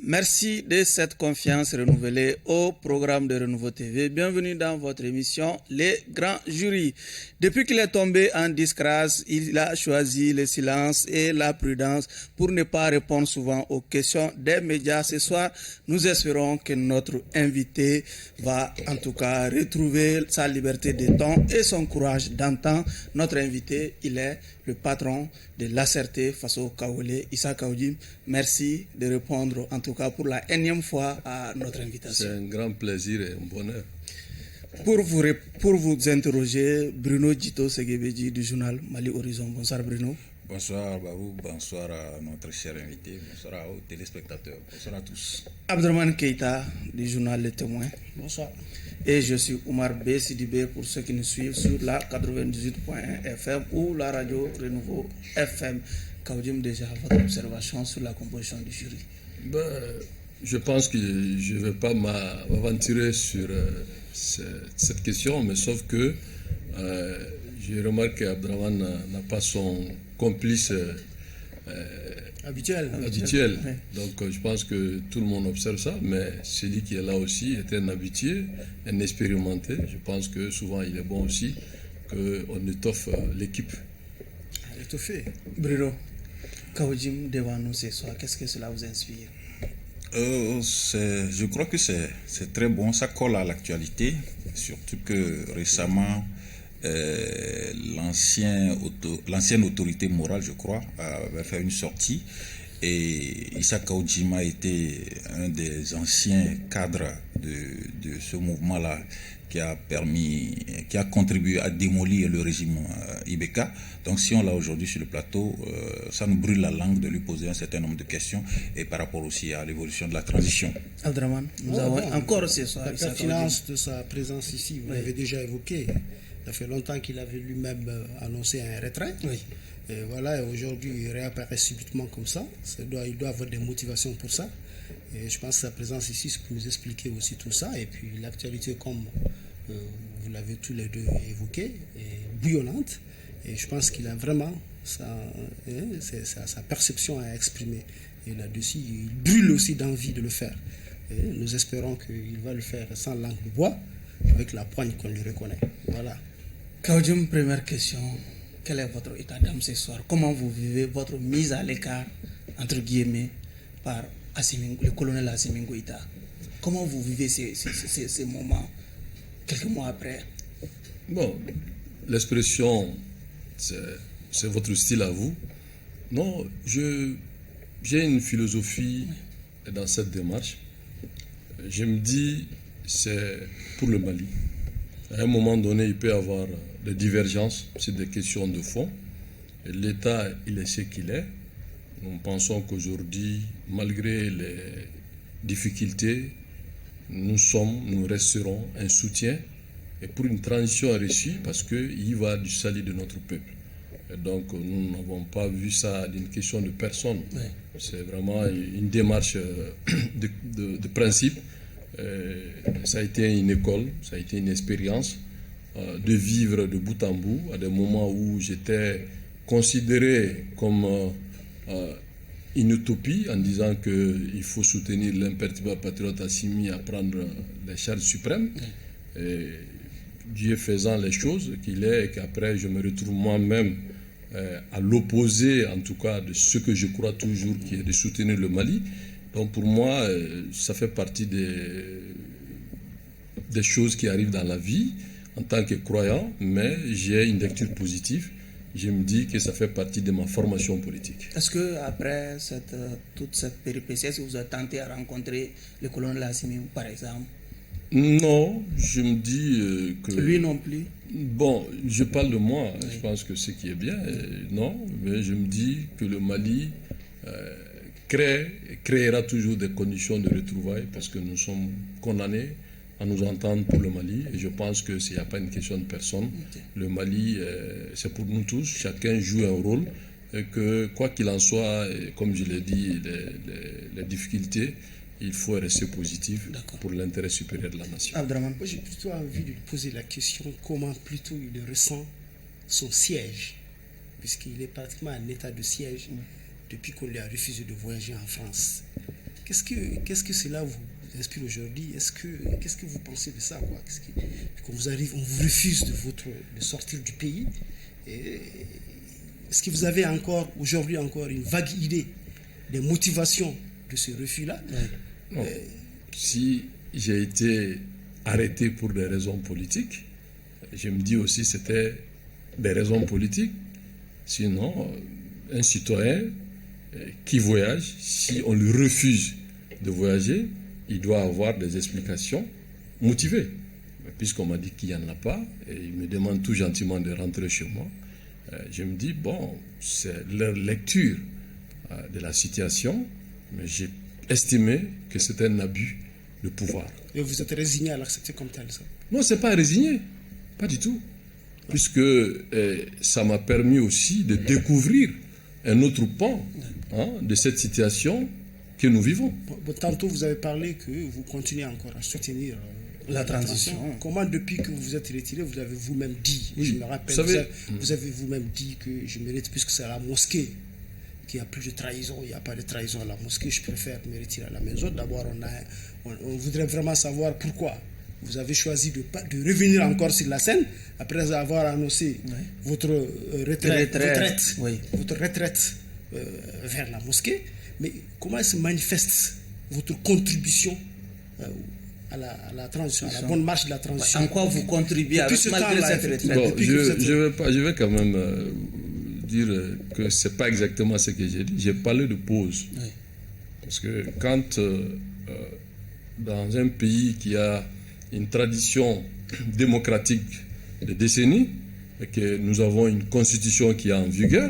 Merci de cette confiance renouvelée au programme de Renouveau TV. Bienvenue dans votre émission Les Grands Jurys. Depuis qu'il est tombé en disgrâce, il a choisi le silence et la prudence pour ne pas répondre souvent aux questions des médias. Ce soir, nous espérons que notre invité va en tout cas retrouver sa liberté de ton et son courage d'antan. Notre invité, il est le patron de l'ACRT Faso Kaolé, Issa Kaoudim. Merci de répondre en tout cas pour la énième fois à notre invitation. C'est un grand plaisir et un bonheur. Pour vous interroger, Bruno Djito Segebedji du journal Mali Horizon. Bonsoir Bruno. Bonsoir Babou, bonsoir à notre cher invité, bonsoir aux téléspectateurs, bonsoir à tous. Abdraman Keita du journal Le Témoin. Bonsoir. Et je suis Oumar B. Sidibé pour ceux qui nous suivent sur la 98.1 FM ou la radio Renouveau FM. Kaoudim, déjà votre observation sur la composition du jury? Je pense que je ne vais pas m'aventurer sur cette question, mais sauf que j'ai remarqué qu'Abdraman n'a pas son complice habituel. Oui. Donc je pense que tout le monde observe ça, mais celui qui est là aussi est un habitué, un expérimenté. Je pense que souvent il est bon aussi qu'on étoffe l'équipe. Étoffé. Bruno, Kaoudim devant nous ce soir, qu'est-ce que cela vous inspire? Je crois que c'est très bon, ça colle à l'actualité, surtout que récemment l'ancienne autorité morale, je crois, avait fait une sortie et Issa Kaoudim était un des anciens cadres de ce mouvement-là qui a contribué à démolir le régime Ibeka. Donc si on l'a aujourd'hui sur le plateau, ça nous brûle la langue de lui poser un certain nombre de questions et par rapport aussi à l'évolution de la transition. Abdraman, nous avons encore ce soir la pertinence de sa présence ici, vous l'avez déjà évoqué. Ça fait longtemps qu'il avait lui-même annoncé un retrait. Oui. Et voilà, aujourd'hui, il réapparaît subitement comme ça. Il doit avoir des motivations pour ça. Et je pense que sa présence ici, c'est pour nous expliquer aussi tout ça. Et puis l'actualité, comme vous l'avez tous les deux évoqué, est bouillonnante. Et je pense qu'il a vraiment sa perception à exprimer. Et là-dessus, il brûle aussi d'envie de le faire. Et nous espérons qu'il va le faire sans langue de bois, avec la poigne qu'on lui reconnaît. Voilà. Kaoudim, première question. Quel est votre état d'âme ce soir? Comment vous vivez votre mise à l'écart, entre guillemets, par le colonel Assimi Goïta? Comment vous vivez ces moments, quelques mois après? Bon, l'expression, c'est votre style à vous. Non, j'ai une philosophie dans cette démarche. Je me dis, c'est pour le Mali. À un moment donné, il peut y avoir des divergences sur des questions de fond. L'État, il est ce qu'il est. Nous pensons qu'aujourd'hui, malgré les difficultés, nous resterons un soutien et pour une transition réussie parce qu'il y va du salut de notre peuple. Et donc, nous n'avons pas vu ça d'une question de personne. Oui. C'est vraiment une démarche de principe. Ça a été une école, ça a été une expérience de vivre de bout en bout à des moments où j'étais considéré comme une utopie en disant qu'il faut soutenir l'imperturbable patriote Assimi à prendre les charges suprêmes. Et Dieu faisant les choses qu'il est et qu'après je me retrouve moi-même à l'opposé en tout cas de ce que je crois toujours qui est de soutenir le Mali. Donc pour moi, ça fait partie des choses qui arrivent dans la vie en tant que croyant, mais j'ai une lecture positive. Je me dis que ça fait partie de ma formation politique. Est-ce que après toute cette péripétie, est-ce que vous avez tenté à rencontrer le colonel Assimi, par exemple? Non, je me dis que... Lui non plus? Bon, je parle de moi, oui. Je pense que ce qui est bien, non, mais je me dis que le Mali créera toujours des conditions de retrouvailles parce que nous sommes condamnés à nous entendre pour le Mali et je pense que s'il n'y a pas une question de personne, le Mali c'est pour nous tous, chacun joue un rôle et que quoi qu'il en soit, et comme je l'ai dit, les difficultés, il faut rester positif pour l'intérêt supérieur de la nation. Abdraman. Moi, j'ai plutôt envie de lui poser la question comment plutôt il ressent son siège, puisqu'il est pratiquement en état de siège depuis qu'on lui a refusé de voyager en France. Qu'est-ce que cela vous inspire aujourd'hui? Qu'est-ce que vous pensez de ça, quoi? Qu'on vous arrive, on vous refuse de sortir du pays. Est-ce que vous avez aujourd'hui encore une vague idée des motivations de ce refus-là? Si j'ai été arrêté pour des raisons politiques, je me dis aussi que c'était des raisons politiques. Sinon, un citoyen qui voyage, si on lui refuse de voyager, il doit avoir des explications motivées. Puisqu'on m'a dit qu'il n'y en a pas, et il me demande tout gentiment de rentrer chez moi, je me dis, bon, c'est leur lecture de la situation, mais j'ai estimé que c'est un abus de pouvoir. Et vous êtes résigné à l'accepter comme tel, ça? Non, ce n'est pas résigné, pas du tout. Puisque ça m'a permis aussi de découvrir un autre pan de cette situation que nous vivons. Tantôt, vous avez parlé que vous continuez encore à soutenir la transition. Comment, depuis que vous vous êtes retiré, vous avez vous-même dit, je me rappelle, vous avez vous-même dit que je mérite, puisque c'est à la mosquée qu'il n'y a plus de trahison, il n'y a pas de trahison à la mosquée, je préfère me retirer à la maison. D'abord, on voudrait vraiment savoir pourquoi vous avez choisi de revenir encore sur la scène après avoir annoncé votre retraite vers la mosquée. Mais comment se manifeste votre contribution à la transition, à la bonne marche de la transition? En quoi vous contribuez malgré cette retraite? Je vais quand même dire que ce n'est pas exactement ce que j'ai dit. J'ai parlé de pause. Oui. Parce que quand dans un pays qui a une tradition démocratique de décennies, et que nous avons une constitution qui est en vigueur,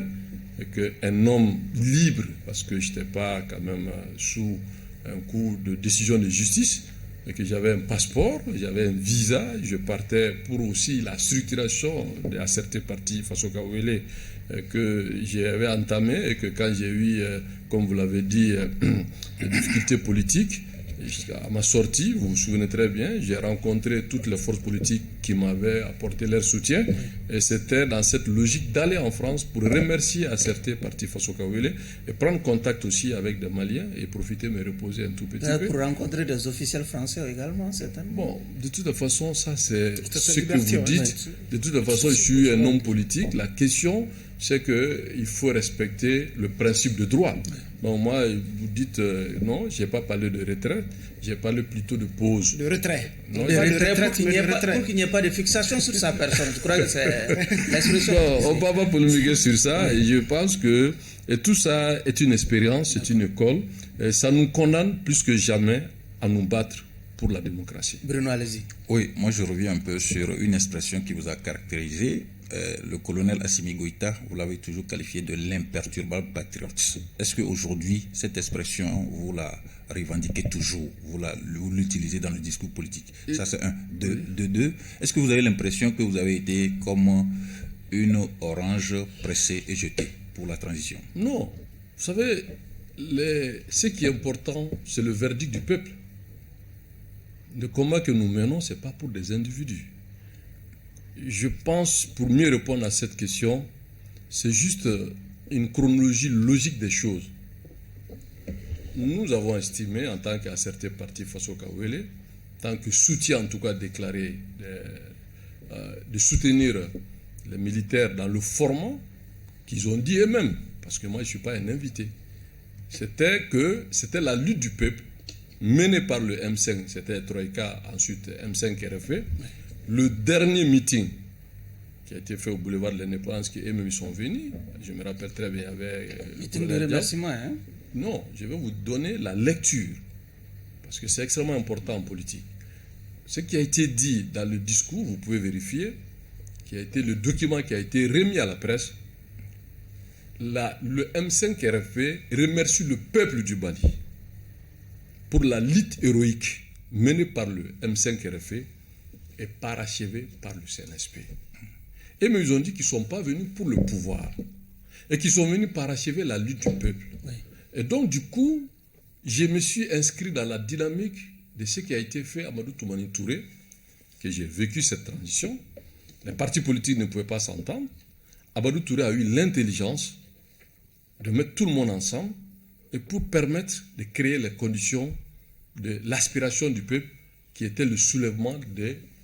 et qu'un homme libre, parce que je n'étais pas quand même sous un coup de décision de justice, et que j'avais un passeport, j'avais un visa, je partais pour aussi la structuration de certains partis Faso Kawele que j'avais entamé, et que quand j'ai eu, comme vous l'avez dit, des difficultés politiques, à ma sortie, vous vous souvenez très bien, j'ai rencontré toutes les forces politiques qui m'avaient apporté leur soutien, et c'était dans cette logique d'aller en France pour remercier à certains partis Faso Kawele et prendre contact aussi avec des Maliens et profiter de me reposer un tout petit peu. Pour rencontrer des officiels français également, certainement. Bon, de toute façon, ça c'est ce que vous dites. De toute façon, je suis un homme politique. La question, c'est qu'il faut respecter le principe de droit. Donc moi, vous dites non, je n'ai pas parlé de retraite, j'ai parlé plutôt de pause. De retrait. Non, de retrait pour qu'il n'y ait pas de fixation sur sa personne. Je crois que c'est l'expression. On ne va pas polémiquer sur ça. Et je pense que tout ça est une expérience, c'est une école. Et ça nous condamne plus que jamais à nous battre pour la démocratie. Bruno, allez-y. Oui, moi je reviens un peu sur une expression qui vous a caractérisé. Le colonel Assimi Goïta, vous l'avez toujours qualifié de l'imperturbable patriote. Est-ce qu'aujourd'hui, cette expression, vous la revendiquez toujours, vous l'utilisez dans le discours politique? Ça, c'est un. Deux. Est-ce que vous avez l'impression que vous avez été comme une orange pressée et jetée pour la transition? Non. Vous savez, ce qui est important, c'est le verdict du peuple. Le combat que nous menons, ce n'est pas pour des individus. Je pense, pour mieux répondre à cette question, c'est juste une chronologie logique des choses. Nous avons estimé, en tant qu'asserté parti Faso Kawele, en tant que soutien en tout cas déclaré, de soutenir les militaires dans le format qu'ils ont dit eux-mêmes, parce que moi je ne suis pas un invité. C'était la lutte du peuple menée par le M5, c'était Troïka, ensuite M5 RFE. Le dernier meeting qui a été fait au boulevard de l'Indépendance, qui eux-mêmes sont venus, je me rappelle très bien, il y avait... meeting de remerciement, hein? Non, je vais vous donner la lecture, parce que c'est extrêmement important en politique. Ce qui a été dit dans le discours, vous pouvez vérifier, qui a été le document qui a été remis à la presse. Le M5 RFP remercie le peuple du Mali pour la lutte héroïque menée par le M5 RFP et parachevée par le CNSP. Et mais ils ont dit qu'ils ne sont pas venus pour le pouvoir. et qui sont venus parachever la lutte du peuple. Oui. Et donc, du coup, je me suis inscrit dans la dynamique de ce qui a été fait à Amadou Toumani Touré, que j'ai vécu cette transition. Les partis politiques ne pouvaient pas s'entendre. Amadou Touré a eu l'intelligence de mettre tout le monde ensemble et pour permettre de créer les conditions de l'aspiration du peuple qui était le soulèvement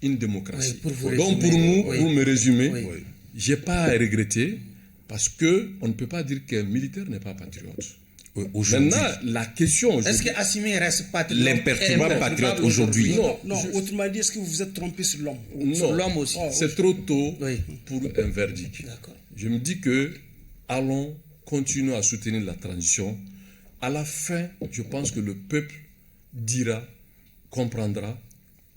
d'une démocratie. Oui, donc pour nous, oui. pour me résumer, Oui. je n'ai pas à regretter parce qu'on ne peut pas dire qu'un militaire n'est pas patriote. Maintenant, la question... Est-ce que Assimi reste patriote? L'imperturbable patriote aujourd'hui. Non, autrement dit, est-ce que vous vous êtes trompé sur l'homme? Non, Sur l'homme aussi. c'est trop tôt Oui. pour un verdict. D'accord. Je me dis que allons continuer à soutenir la transition. À la fin, je pense que le peuple dira, comprendra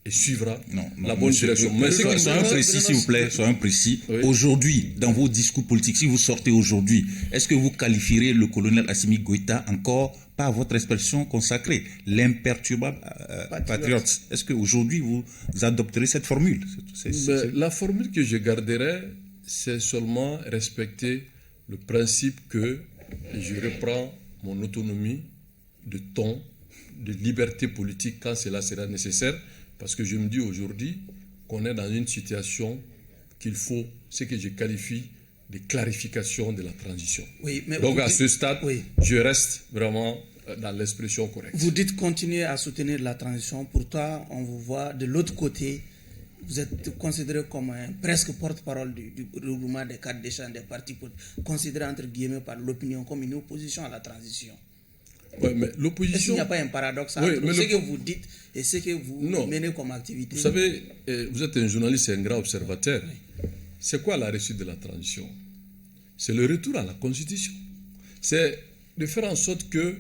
et suivra la bonne direction. Mais soyons précis, s'il vous plaît, soyons précis. Oui. Aujourd'hui, dans vos discours politiques, si vous sortez aujourd'hui, est-ce que vous qualifierez le colonel Assimi Goïta encore par votre expression consacrée, l'imperturbable patriote? Est-ce qu'aujourd'hui, vous adopterez cette formule? La formule que je garderai, c'est seulement respecter le principe que je reprends mon autonomie de ton, de liberté politique quand cela sera nécessaire. Parce que je me dis aujourd'hui qu'on est dans une situation qu'il faut, ce que je qualifie de clarification de la transition. Oui, mais donc à ce stade, oui. je reste vraiment dans l'expression correcte. Vous dites continuer à soutenir la transition. Pourtant, on vous voit de l'autre côté. Vous êtes considéré comme un presque porte-parole du regroupement des cadres des champs des partis politiques, considéré entre guillemets par l'opinion comme une opposition à la transition. Ouais, mais Est-ce l'opposition... qu'il n'y a pas un paradoxe entre ce que vous dites et ce que vous menez comme activité? Vous savez, vous êtes un journaliste et un grand observateur. Oui. C'est quoi la réussite de la transition? C'est le retour à la Constitution. C'est de faire en sorte que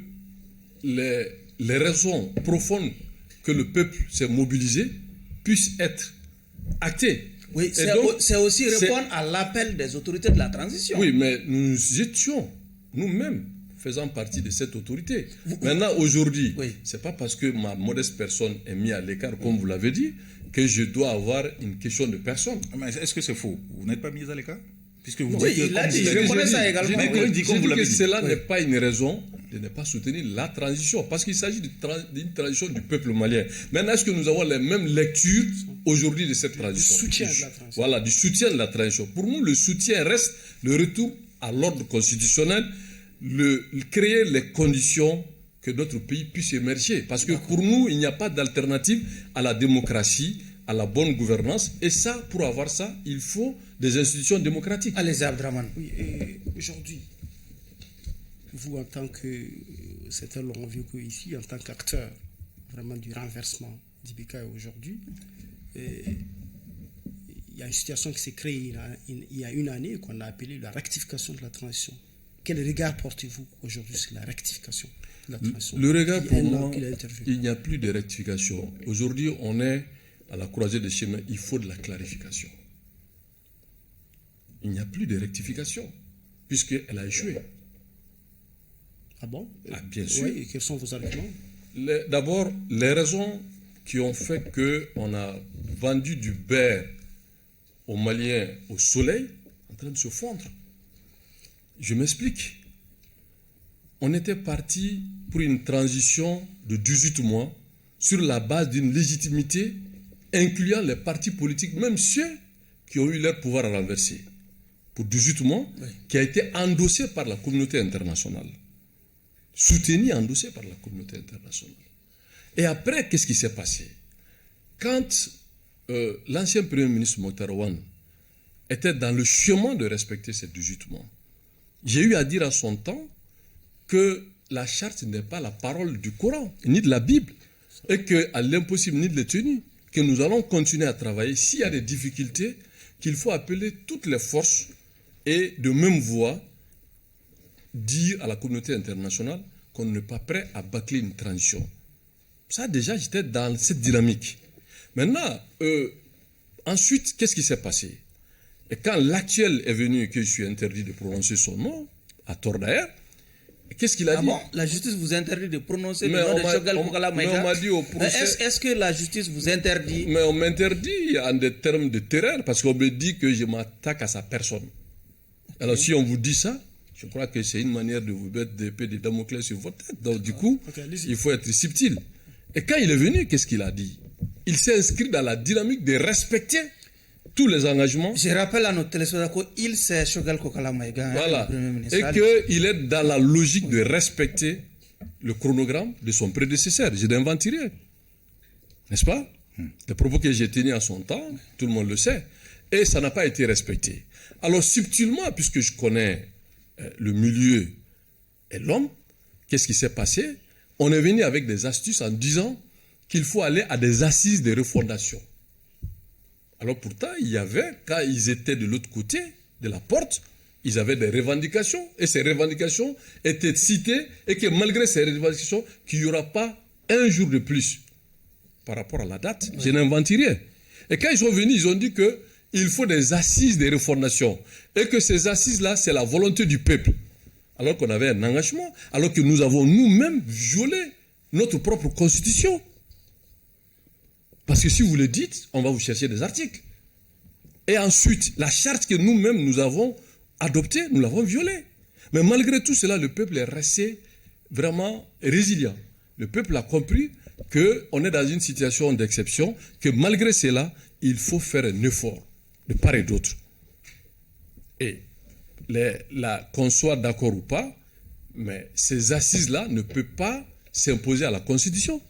les raisons profondes que le peuple s'est mobilisé puissent être actées. Oui, c'est aussi répondre à l'appel des autorités de la transition. Oui, mais nous étions nous-mêmes faisant partie de cette autorité. Maintenant, aujourd'hui, c'est pas parce que ma modeste personne est mise à l'écart, comme vous l'avez dit, que je dois avoir une question de personne. Mais est-ce que c'est faux? Vous n'êtes pas mis à l'écart? Puisque vous dites que je connais ça également. Je dis que cela n'est pas une raison de ne pas soutenir la transition, parce qu'il s'agit d'une transition du peuple malien. Maintenant, est-ce que nous avons les mêmes lectures aujourd'hui de cette transition? Du soutien de la transition. Voilà, du soutien de la transition. Pour nous, le soutien reste le retour à l'ordre constitutionnel, créer les conditions que notre pays puisse émerger. Parce que pour nous, il n'y a pas d'alternative à la démocratie, à la bonne gouvernance. Et ça, pour avoir ça, il faut des institutions démocratiques. Allez, Abdraman. Oui, et aujourd'hui, vous, en tant que, certains l'ont vu ici, en tant qu'acteur vraiment du renversement d'Ibeka aujourd'hui, il y a une situation qui s'est créée il y a une année qu'on a appelée la rectification de la transition. Quel regard portez-vous aujourd'hui sur la rectification de la transition? Le regard, pour moi, il n'y a plus de rectification. Aujourd'hui, on est à la croisée des chemins. Il faut de la clarification. Il n'y a plus de rectification, puisqu'elle a échoué. Ah bon? Bien sûr. Oui, et quels sont vos arguments? D'abord, les raisons qui ont fait qu'on a vendu du beurre aux Maliens au soleil, en train de se fondre. Je m'explique. On était parti pour une transition de 18 mois sur la base d'une légitimité incluant les partis politiques, même ceux qui ont eu leur pouvoir à renverser, pour 18 mois, qui a été endossé par la communauté internationale. Soutenu, endossé par la communauté internationale. Et après, qu'est-ce qui s'est passé? Quand l'ancien Premier ministre Mokhtar Ouane était dans le chemin de respecter ces 18 mois, j'ai eu à dire à son temps que la charte n'est pas la parole du Coran, ni de la Bible, et qu'à l'impossible ni de les tenir, que nous allons continuer à travailler. S'il y a des difficultés, qu'il faut appeler toutes les forces et de même voix dire à la communauté internationale qu'on n'est pas prêt à bâcler une transition. Ça, déjà, j'étais dans cette dynamique. Maintenant, ensuite, qu'est-ce qui s'est passé? Et quand l'actuel est venu, que je suis interdit de prononcer son nom, à tort d'ailleurs, qu'est-ce qu'il a dit? Bon, la justice vous interdit de prononcer le nom de Choguel Bokala Maïga. Mais on m'a dit au procès... Est-ce que la justice vous interdit? Mais on m'interdit en des termes de terreur, parce qu'on me dit que je m'attaque à sa personne. Alors si on vous dit ça, Je crois que c'est une manière de vous mettre des épées de Damoclès sur votre tête. Donc du coup, il faut être subtil. Et quand il est venu, qu'est-ce qu'il a dit? Il s'est inscrit dans la dynamique de respecter tous les engagements. Je rappelle à notre téléspectateurs qu'il s'est Choguel Kokala Maïga, Voilà. le Premier ministre. Et qu'il est dans la logique de respecter le chronogramme de son prédécesseur. Je n'invente rien. N'est-ce pas? Les propos que j'ai tenus à son temps, tout le monde le sait. Et ça n'a pas été respecté. Alors subtilement, puisque je connais le milieu et l'homme, qu'est-ce qui s'est passé? On est venu avec des astuces en disant qu'il faut aller à des assises de refondation. Alors pourtant, il y avait, quand ils étaient de l'autre côté de la porte, ils avaient des revendications, et ces revendications étaient citées, et que malgré ces revendications, qu'il n'y aura pas un jour de plus par rapport à la date. Je n'invente rien. Et quand ils sont venus, ils ont dit qu'il faut des assises de refondation, et que ces assises-là, c'est la volonté du peuple. Alors qu'on avait un engagement, alors que nous avons nous-mêmes violé notre propre constitution. Parce que si vous le dites, on va vous chercher des articles. Et ensuite, la charte que nous-mêmes nous avons adoptée, nous l'avons violée. Mais malgré tout cela, le peuple est resté vraiment résilient. Le peuple a compris qu'on est dans une situation d'exception, que malgré cela, il faut faire un effort de part et d'autre. Et qu'on soit d'accord ou pas, mais ces assises-là ne peuvent pas s'imposer à la Constitution.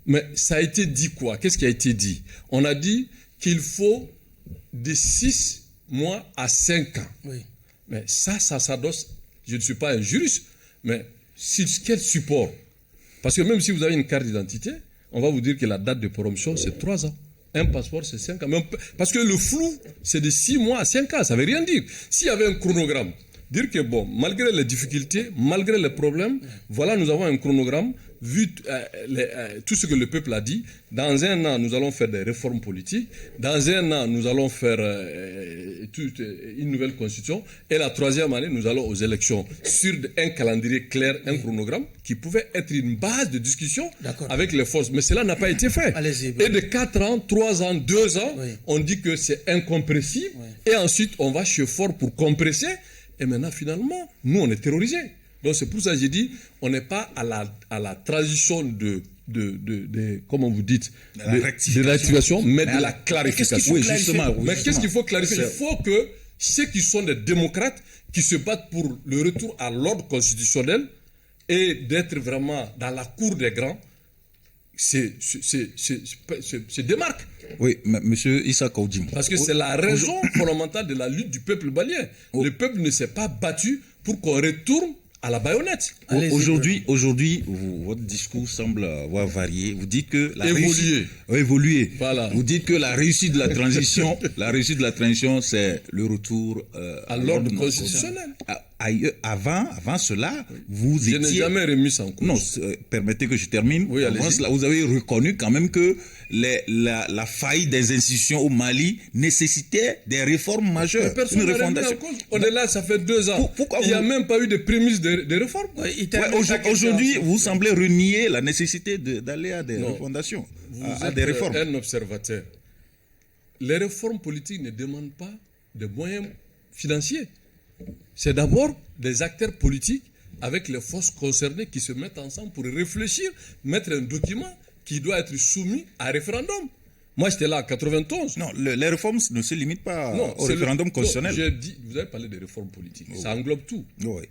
Mais ça a été dit quoi? Qu'est-ce qui a été dit? On a dit qu'il faut de 6 mois à 5 ans. Oui. Mais ça s'adosse. Je ne suis pas un juriste, mais sur quel support? Parce que même si vous avez une carte d'identité, on va vous dire que la date de péremption, c'est 3 ans. Un passeport, c'est 5 ans. Parce que le flou, c'est de 6 mois à 5 ans. Ça ne veut rien dire. S'il y avait un chronogramme, dire que bon, malgré les difficultés, malgré les problèmes, voilà, nous avons un chronogramme, vu tout ce que le peuple a dit. Dans un an, nous allons faire des réformes politiques. Dans un an, nous allons faire une nouvelle constitution. Et la 3e année, nous allons aux élections sur un calendrier clair, un chronogramme qui pouvait être une base de discussion avec les forces. Mais cela n'a pas été fait. Et de 4 ans, 3 ans, 2 ans, on dit que c'est incompressible. Et ensuite, on va chez Fort pour compresser. Et maintenant, finalement, nous, on est terrorisés. Donc, c'est pour ça que j'ai dit, on n'est pas à la transition de comment vous dites, de l'activation, mais de la clarification. Oui, justement. Mais qu'est-ce qu'il faut clarifier? Il faut que ceux qui sont des démocrates, qui se battent pour le retour à l'ordre constitutionnel et d'être vraiment dans la cour des grands, se démarquent. Oui, monsieur Issa Kaoudim. Parce que c'est la raison fondamentale de la lutte du peuple malien. Le peuple ne s'est pas battu pour qu'on retourne à la baïonnette. Aujourd'hui, votre discours semble avoir varié. Vous dites que évolué. Voilà. Vous dites que la réussite de la transition, c'est le retour à l'ordre constitutionnel. Avant cela, vous étiez... Je n'ai jamais remis ça en cause. Non, permettez que je termine. Oui, avant cela, vous avez reconnu quand même que la faillite des institutions au Mali nécessitait des réformes majeures. Personne n'a remis en cause. On est là, ça fait 2 ans. Il n'y a même pas eu de prémices de réforme. Aujourd'hui, vous semblez renier la nécessité d'aller à des refondations, à des réformes. Vous êtes un observateur. Les réformes politiques ne demandent pas de moyens financiers. C'est d'abord des acteurs politiques avec les forces concernées qui se mettent ensemble pour réfléchir, mettre un document qui doit être soumis à référendum. Moi, j'étais là en 91. Non, les réformes ne se limitent pas au référendum constitutionnel. Vous avez parlé des réformes politiques. Ça englobe tout,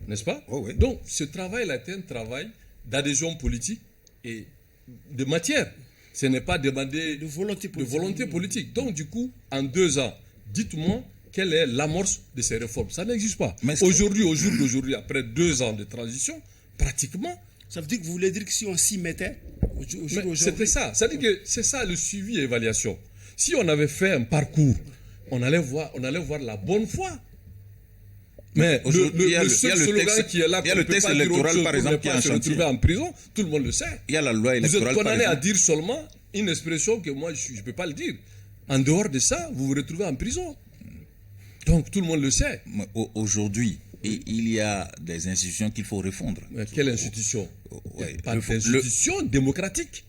n'est-ce pas? Oui. Donc, ce travail-là est un travail d'adhésion politique et de matière. Ce n'est pas demandé de volonté politique. Donc, du coup, en 2 ans, dites-moi quelle est l'amorce de ces réformes. Ça n'existe pas. Aujourd'hui, au jour d'aujourd'hui, après 2 ans de transition, pratiquement... Ça veut dire que vous voulez dire que si on s'y mettait c'était ça. C'est-à-dire que c'est ça le suivi et évaluation. Si on avait fait un parcours, on allait voir la bonne foi. Mais le seul slogan qui est là, il y a le texte électoral, par exemple, qui est en chantier. En prison, tout le monde le sait. Il y a la loi électorale. Vous êtes condamné à dire seulement une expression que moi, je ne peux pas le dire. En dehors de ça, vous vous retrouvez en prison. Donc, tout le monde le sait. Aujourd'hui, il y a des institutions qu'il faut refondre. Mais quelle institution? Pas d'institution démocratique.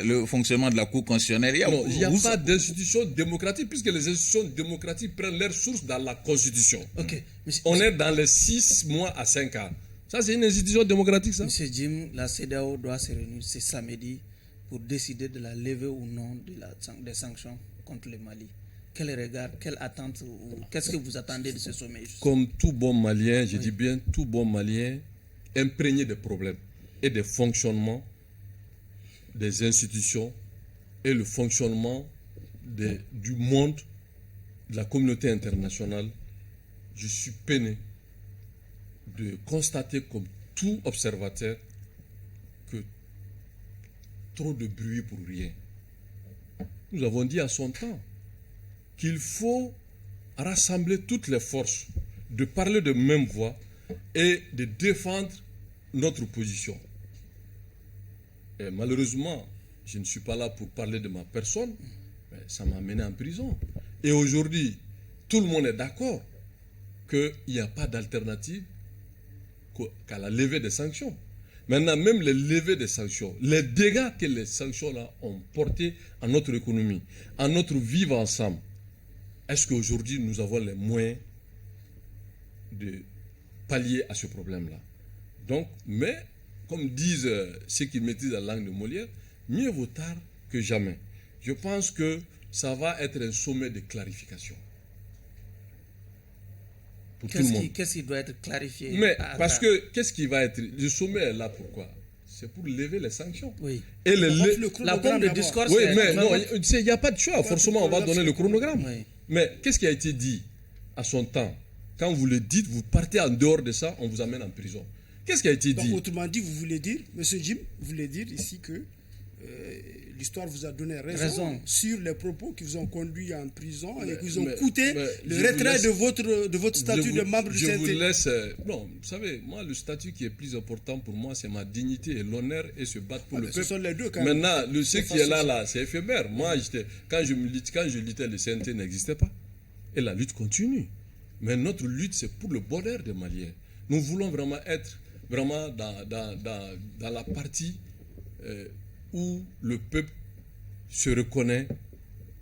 le fonctionnement de la Cour constitutionnelle. Non, il n'y a pas d'institution démocratique, puisque les institutions démocratiques prennent leur source dans la Constitution. On est dans les 6 mois à 5 ans. Ça, c'est une institution démocratique, ça? Monsieur Jim, la CEDEAO doit se réunir ce samedi pour décider de la levée ou non des sanctions contre le Mali. Quel regard, quelle attente, qu'est-ce que vous attendez de ce sommet? Comme tout bon Malien, je dis bien tout bon Malien, imprégné des problèmes et des fonctionnements des institutions et le fonctionnement du monde, de la communauté internationale, je suis peiné de constater comme tout observateur que trop de bruit pour rien. Nous avons dit à son temps qu'il faut rassembler toutes les forces, de parler de même voix et de défendre notre position. Et malheureusement, je ne suis pas là pour parler de ma personne, mais ça m'a mené en prison. Et aujourd'hui, tout le monde est d'accord qu'il n'y a pas d'alternative qu'à la levée des sanctions. Maintenant, même les levées des sanctions, les dégâts que les sanctions-là ont portés à notre économie, à notre vivre ensemble, est-ce qu'aujourd'hui nous avons les moyens de pallier à ce problème-là? Donc, mais, comme disent ceux qui maîtrisent la langue de Molière, mieux vaut tard que jamais. Je pense que ça va être un sommet de clarification. Qu'est-ce qui doit être clarifié? Mais parce que, qu'est-ce qui va être... Le sommet est là pourquoi? C'est pour lever les sanctions. Oui. Et la forme de discours, oui, mais non, il n'y a pas de choix. Forcément, on va donner le chronogramme. Oui. Mais qu'est-ce qui a été dit à son temps? Quand vous le dites, vous partez en dehors de ça, on vous amène en prison. Qu'est-ce qui a été dit? Autrement dit, vous voulez dire, Monsieur Jim, vous voulez dire ici que l'histoire vous a donné raison sur les propos qui vous ont conduit en prison et qui vous ont coûté le retrait de votre statut de membre du CNT. Je vous laisse... Non, vous savez, moi, le statut qui est plus important pour moi, c'est ma dignité et l'honneur et se battre pour le peuple. Ce sont les deux, quand même. Maintenant, ce qui est là, c'est éphémère. Moi, quand je luttais, le CNT n'existait pas. Et la lutte continue. Mais notre lutte, c'est pour le bonheur des Maliens. Nous voulons vraiment être dans la partie où le peuple se reconnaît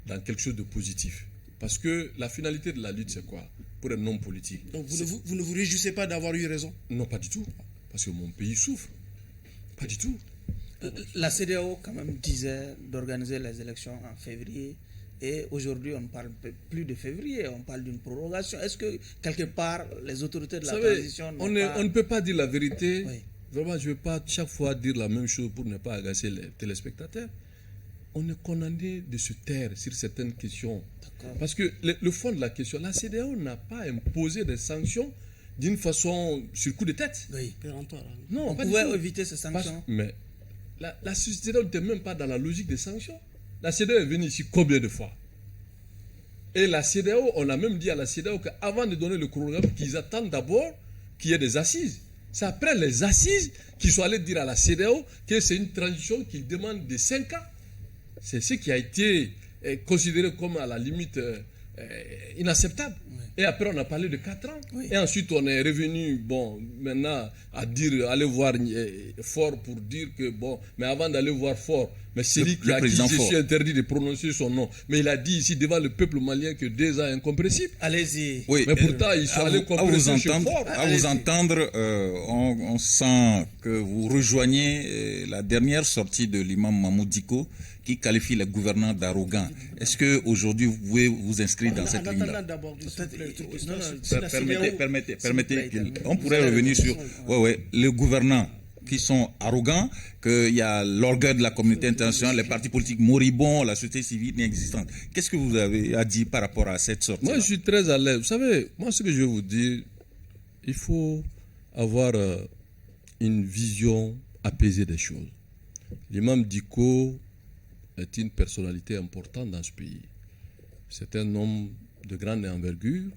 dans quelque chose de positif. Parce que la finalité de la lutte, c'est quoi? Pour un homme politique. Donc vous ne vous réjouissez pas d'avoir eu raison? Non, pas du tout. Parce que mon pays souffre. Pas du tout. La CEDEAO, quand même, disait d'organiser les élections en février. Et aujourd'hui, on ne parle plus de février, on parle d'une prorogation. Est-ce que, quelque part, les autorités de la transition... On ne peut pas dire la vérité. Oui. Vraiment, je ne veux pas chaque fois dire la même chose pour ne pas agacer les téléspectateurs. On est condamné de se taire sur certaines questions. Parce que le fond de la question, la CEDEAO n'a pas imposé des sanctions d'une façon sur coup de tête. Oui. Non, on pouvait éviter ces sanctions. Mais la CEDEAO n'était même pas dans la logique des sanctions. La CEDEAO est venue ici combien de fois? Et la CEDEAO, on a même dit à la CEDEAO qu'avant de donner le chronogramme, qu'ils attendent d'abord qu'il y ait des assises. C'est après les assises qu'ils sont allés dire à la CEDEAO que c'est une transition qu'ils demandent de 5 ans. C'est ce qui a été considéré comme à la limite inacceptable. Oui. Et après, on a parlé de 4 ans. Oui. Et ensuite, on est revenu, maintenant, à dire, aller voir Faure pour dire que, mais avant d'aller voir Faure, mais c'est lui qui a dit, je suis interdit de prononcer son nom. Mais il a dit ici, devant le peuple malien, que 2 ans incompressibles. Allez-y. Oui, mais pourtant, ils sont allés compresser chez Faure. À vous entendre, on sent que vous rejoignez la dernière sortie de l'imam Mahmoud Dicko, qui qualifie les gouvernants d'arrogants. Est-ce qu'aujourd'hui, vous pouvez vous inscrire dans cette ligne-là? Permettez. On pourrait revenir sur les gouvernants qui sont arrogants, qu'il y a l'orgueil de la communauté internationale, les partis politiques moribonds, la société civile inexistante. Qu'est-ce que vous avez à dire par rapport à cette sortie? Moi, je suis très à l'aise. Vous savez, moi, ce que je vais vous dire, il faut avoir une vision apaisée des choses. L'imam Dicko est une personnalité importante dans ce pays. C'est un homme de grande envergure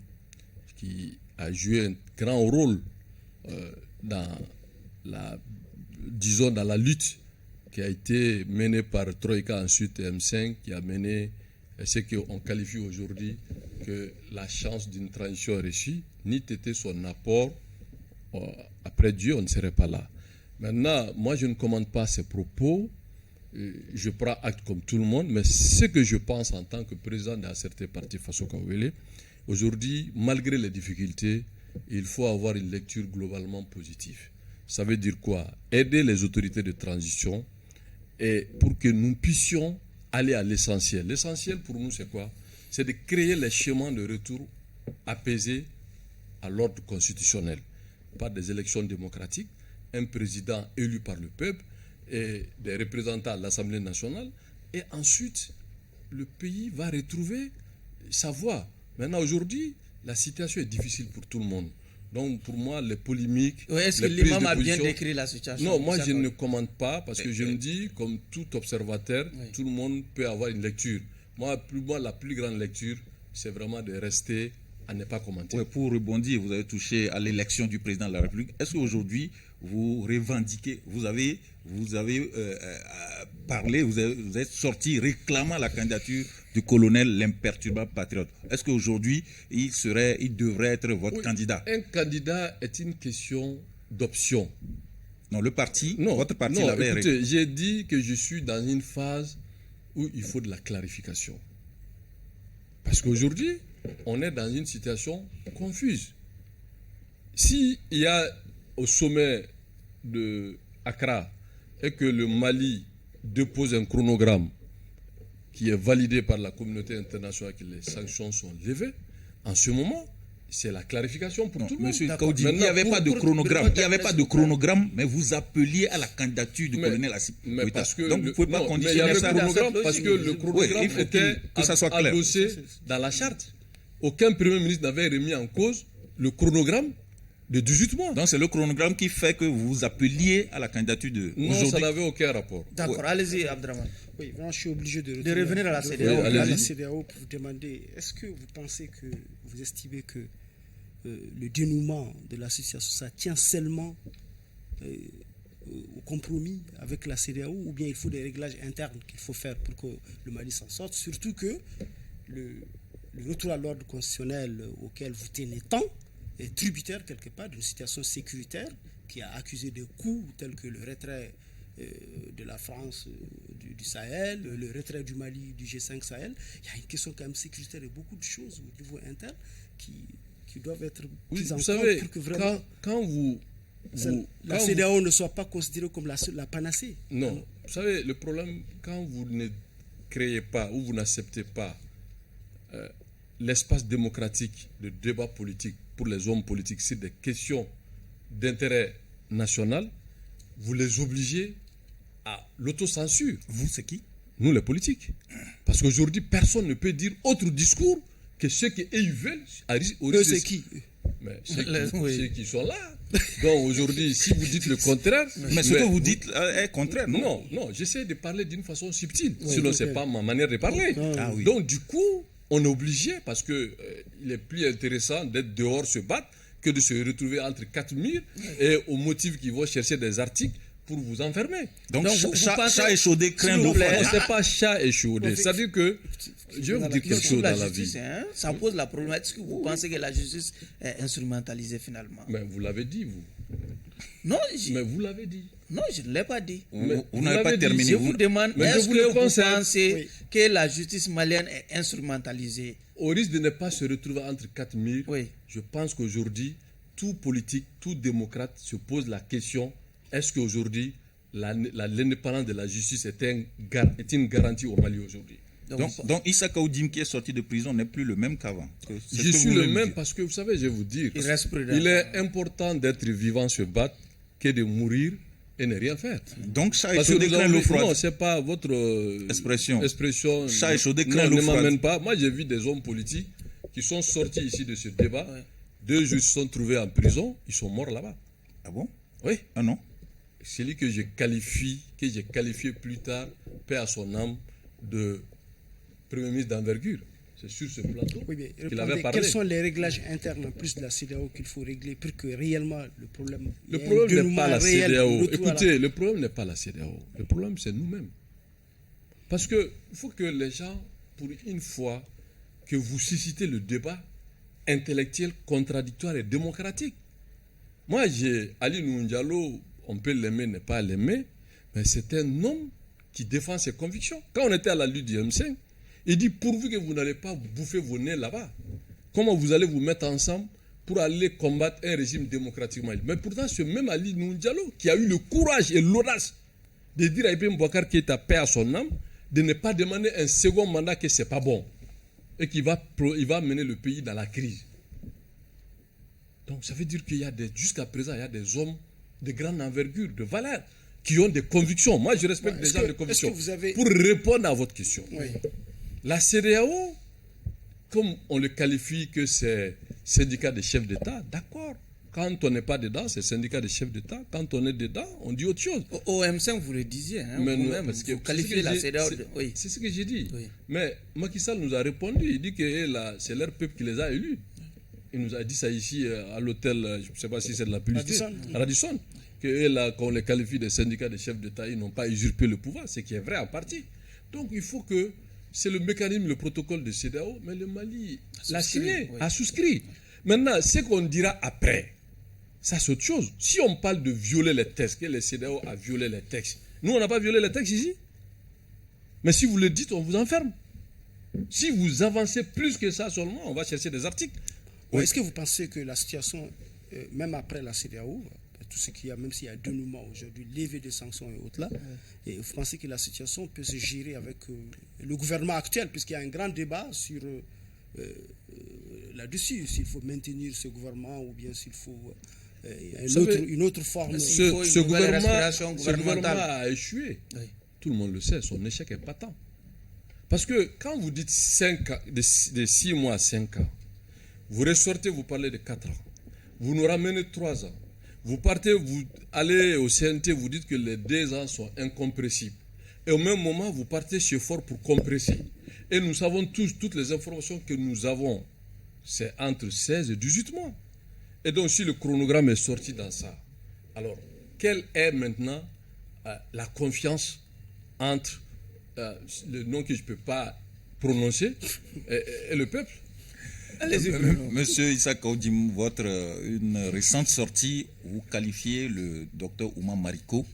qui a joué un grand rôle dans la lutte qui a été menée par Troïka, ensuite M5, qui a mené ce qu'on qualifie aujourd'hui que la chance d'une transition réussie, ni était son apport. Après Dieu, on ne serait pas là. Maintenant, moi, je ne commande pas ses propos. je prends acte comme tout le monde, mais ce que je pense en tant que président d'un certain parti Faso Kawele, aujourd'hui, malgré les difficultés, il faut avoir une lecture globalement positive. Ça veut dire quoi? Aider les autorités de transition et pour que nous puissions aller à l'essentiel. L'essentiel pour nous, c'est quoi? C'est de créer les chemins de retour apaisés à l'ordre constitutionnel par des élections démocratiques, un président élu par le peuple et des représentants à l'Assemblée nationale, et ensuite le pays va retrouver sa voie. Maintenant, aujourd'hui, la situation est difficile pour tout le monde. Donc, pour moi, les polémiques... Oui, est-ce que l'imam a bien décrit la situation? Non, moi, je ne commente pas parce que je me dis, comme tout observateur, tout le monde peut avoir une lecture. Moi, la plus grande lecture, c'est vraiment de rester à ne pas commenter. Ouais, pour rebondir, vous avez touché à l'élection du président de la République. Est-ce qu'aujourd'hui, vous revendiquez, vous avez parlé, vous êtes sorti réclamant la candidature du colonel l'imperturbable patriote? Est-ce qu'aujourd'hui, il devrait être votre candidat? Un candidat est une question d'option. Non, le parti, Non, votre parti non, l'avait... écoutez, j'ai dit que je suis dans une phase où il faut de la clarification. Parce qu'aujourd'hui, on est dans une situation confuse. S'il y a au sommet de Accra et que le Mali dépose un chronogramme qui est validé par la communauté internationale, que les sanctions sont levées, en ce moment, c'est la clarification pour tout le monde. Monsieur Kaoudi, il n'y avait pas de chronogramme. Il n'y avait pas de chronogramme, mais vous appeliez à la candidature du colonel Assimi Goïta. Donc vous ne pouvez pas conditionner ça. Parce que le chronogramme était adossé dans la charte. Aucun Premier ministre n'avait remis en cause le chronogramme de 18 mois. Donc c'est le chronogramme qui fait que vous appeliez à la candidature de... Non, ça n'avait aucun rapport. D'accord, allez-y, Abdraman. Oui, vraiment, je suis obligé de revenir à la CEDEAO. Oui, à la CEDEAO pour vous demander, est-ce que vous pensez que, vous estimez que le dénouement de la situation, ça tient seulement au compromis avec la CEDEAO, ou bien il faut des réglages internes qu'il faut faire pour que le Mali s'en sorte, surtout que le retour à l'ordre constitutionnel auquel vous tenez tant est tributaire quelque part d'une situation sécuritaire qui a accusé des coups tels que le retrait de la France du Sahel, le retrait du Mali du G5 Sahel. Il y a une question quand même sécuritaire et beaucoup de choses au niveau interne qui doivent être prises en compte pour que vraiment la CEDEAO ne soit pas considérée comme la panacée. Non, vous savez, le problème, quand vous ne créez pas ou vous n'acceptez pas l'espace démocratique de débat politique pour les hommes politiques sur des questions d'intérêt national, vous les obligez à l'autocensure. Vous, c'est qui? Nous, les politiques. Parce qu'aujourd'hui, personne ne peut dire autre discours que ce qu'ils veulent. C'est qui? Mais ceux qui sont là. Donc aujourd'hui, si vous dites le contraire... Mais ce que vous dites est contraire, non? Non, j'essaie de parler d'une façon subtile. Sinon, ce n'est pas ma manière de parler. Ah, oui. Donc du coup, on est obligé, parce qu'il est plus intéressant d'être dehors se battre que de se retrouver entre quatre murs et au motif qu'ils vont chercher des articles pour vous enfermer. Donc chat échaudé craint l'eau froide. Ce n'est pas chat échaudé. C'est-à-dire que, je vais vous dire quelque chose dans la vie. Ça pose la problématique. Est-ce que vous pensez que la justice est instrumentalisée finalement? Mais vous l'avez dit, vous. Non, mais vous l'avez dit. Non, je ne l'ai pas dit. Vous n'avez pas terminé. Je vous demande, est-ce que vous pensez que la justice malienne est instrumentalisée? Au risque de ne pas se retrouver entre quatre murs, oui. Je pense qu'aujourd'hui, tout politique, tout démocrate se pose la question, est-ce qu'aujourd'hui, l'indépendance de la justice est une garantie au Mali aujourd'hui? Donc Issa Kaoudim qui est sorti de prison n'est plus le même qu'avant. Je suis le même parce que, vous savez, je vais vous dire, il est important d'être vivant se battre que de mourir et ne rien faire. Donc chat échaudé craint l'eau froide. Non, ce n'est pas votre expression. Chat échaudé craint l'eau froide. Ne m'amène pas. Moi, j'ai vu des hommes politiques qui sont sortis ici de ce débat. Ouais. 2 jours se sont trouvés en prison. Ils sont morts là-bas. Ah bon? Oui. Ah non? Celui que j'ai qualifié plus tard, paix à son âme, de Premier ministre d'envergure. C'est sur ce plateau qu'il avait parlé. Quels sont les réglages internes en plus de la CEDEAO qu'il faut régler pour que réellement le problème... Le problème n'est pas la CEDEAO. Écoutez, le problème n'est pas la CEDEAO. Le problème, c'est nous-mêmes. Parce qu'il faut que les gens, pour une fois, que vous suscitez le débat intellectuel, contradictoire et démocratique. Moi, Ali Noundialo, on peut l'aimer, ne pas l'aimer, mais c'est un homme qui défend ses convictions. Quand on était à la lutte du M5, il dit pourvu que vous n'allez pas bouffer vos nez là-bas, comment vous allez vous mettre ensemble pour aller combattre un régime démocratiquement élu. Mais pourtant, ce même Ali Nounou Diallo qui a eu le courage et l'audace de dire à Ibrahim Boubacar qui est à paix à son âme, de ne pas demander un second mandat que ce n'est pas bon et qu'il va mener le pays dans la crise. Donc ça veut dire qu'il y a jusqu'à présent, il y a des hommes de grande envergure, de valeur, qui ont des convictions. Moi, je respecte les gens de convictions. Pour répondre à votre question, la CEDEAO, comme on le qualifie que c'est syndicat des chefs d'État, d'accord. Quand on n'est pas dedans, c'est syndicat des chefs d'État. Quand on est dedans, on dit autre chose. Au M5, vous le disiez, hein, vous-même, vous qualifiez la CEDEAO. Oui. C'est ce que j'ai dit. Oui. Mais Macky Sall nous a répondu. Il dit que c'est leur peuple qui les a élus. Il nous a dit ça ici à l'hôtel, je ne sais pas si c'est de la publicité, à Radisson, qu'on les qualifie des syndicats des chefs d'État, ils n'ont pas usurpé le pouvoir, ce qui est vrai en partie. Donc il faut que, c'est le mécanisme, le protocole de CEDEAO, mais le Mali l'a signé, a souscrit. Maintenant, ce qu'on dira après, ça c'est autre chose. Si on parle de violer les textes, que le CEDEAO a violé les textes, nous on n'a pas violé les textes ici. Mais si vous le dites, on vous enferme. Si vous avancez plus que ça seulement, on va chercher des articles. Oui. Est-ce que vous pensez que la situation, même après la CEDEAO, tout ce qu'il y a, même s'il y a dénouement aujourd'hui, levée des sanctions et autres là, et vous pensez que la situation peut se gérer avec le gouvernement actuel, puisqu'il y a un grand débat sur là-dessus, s'il faut maintenir ce gouvernement ou bien s'il faut une autre forme. Ce gouvernement a échoué. Oui. Tout le monde le sait, son échec est patent. Parce que quand vous dites 5 ans, de 6 mois à 5 ans, vous ressortez, vous parlez de 4 ans. Vous nous ramenez 3 ans. Vous partez, vous allez au CNT, vous dites que les 2 ans sont incompressibles. Et au même moment, vous partez chez Fort pour compresser. Et nous savons tous, toutes les informations que nous avons, c'est entre 16 et 18 mois. Et donc, si le chronogramme est sorti dans ça, alors, quelle est maintenant la confiance entre le nom que je ne peux pas prononcer et le peuple? Monsieur Issa Kaoudim, une récente sortie, vous qualifiez le docteur Ouma Mariko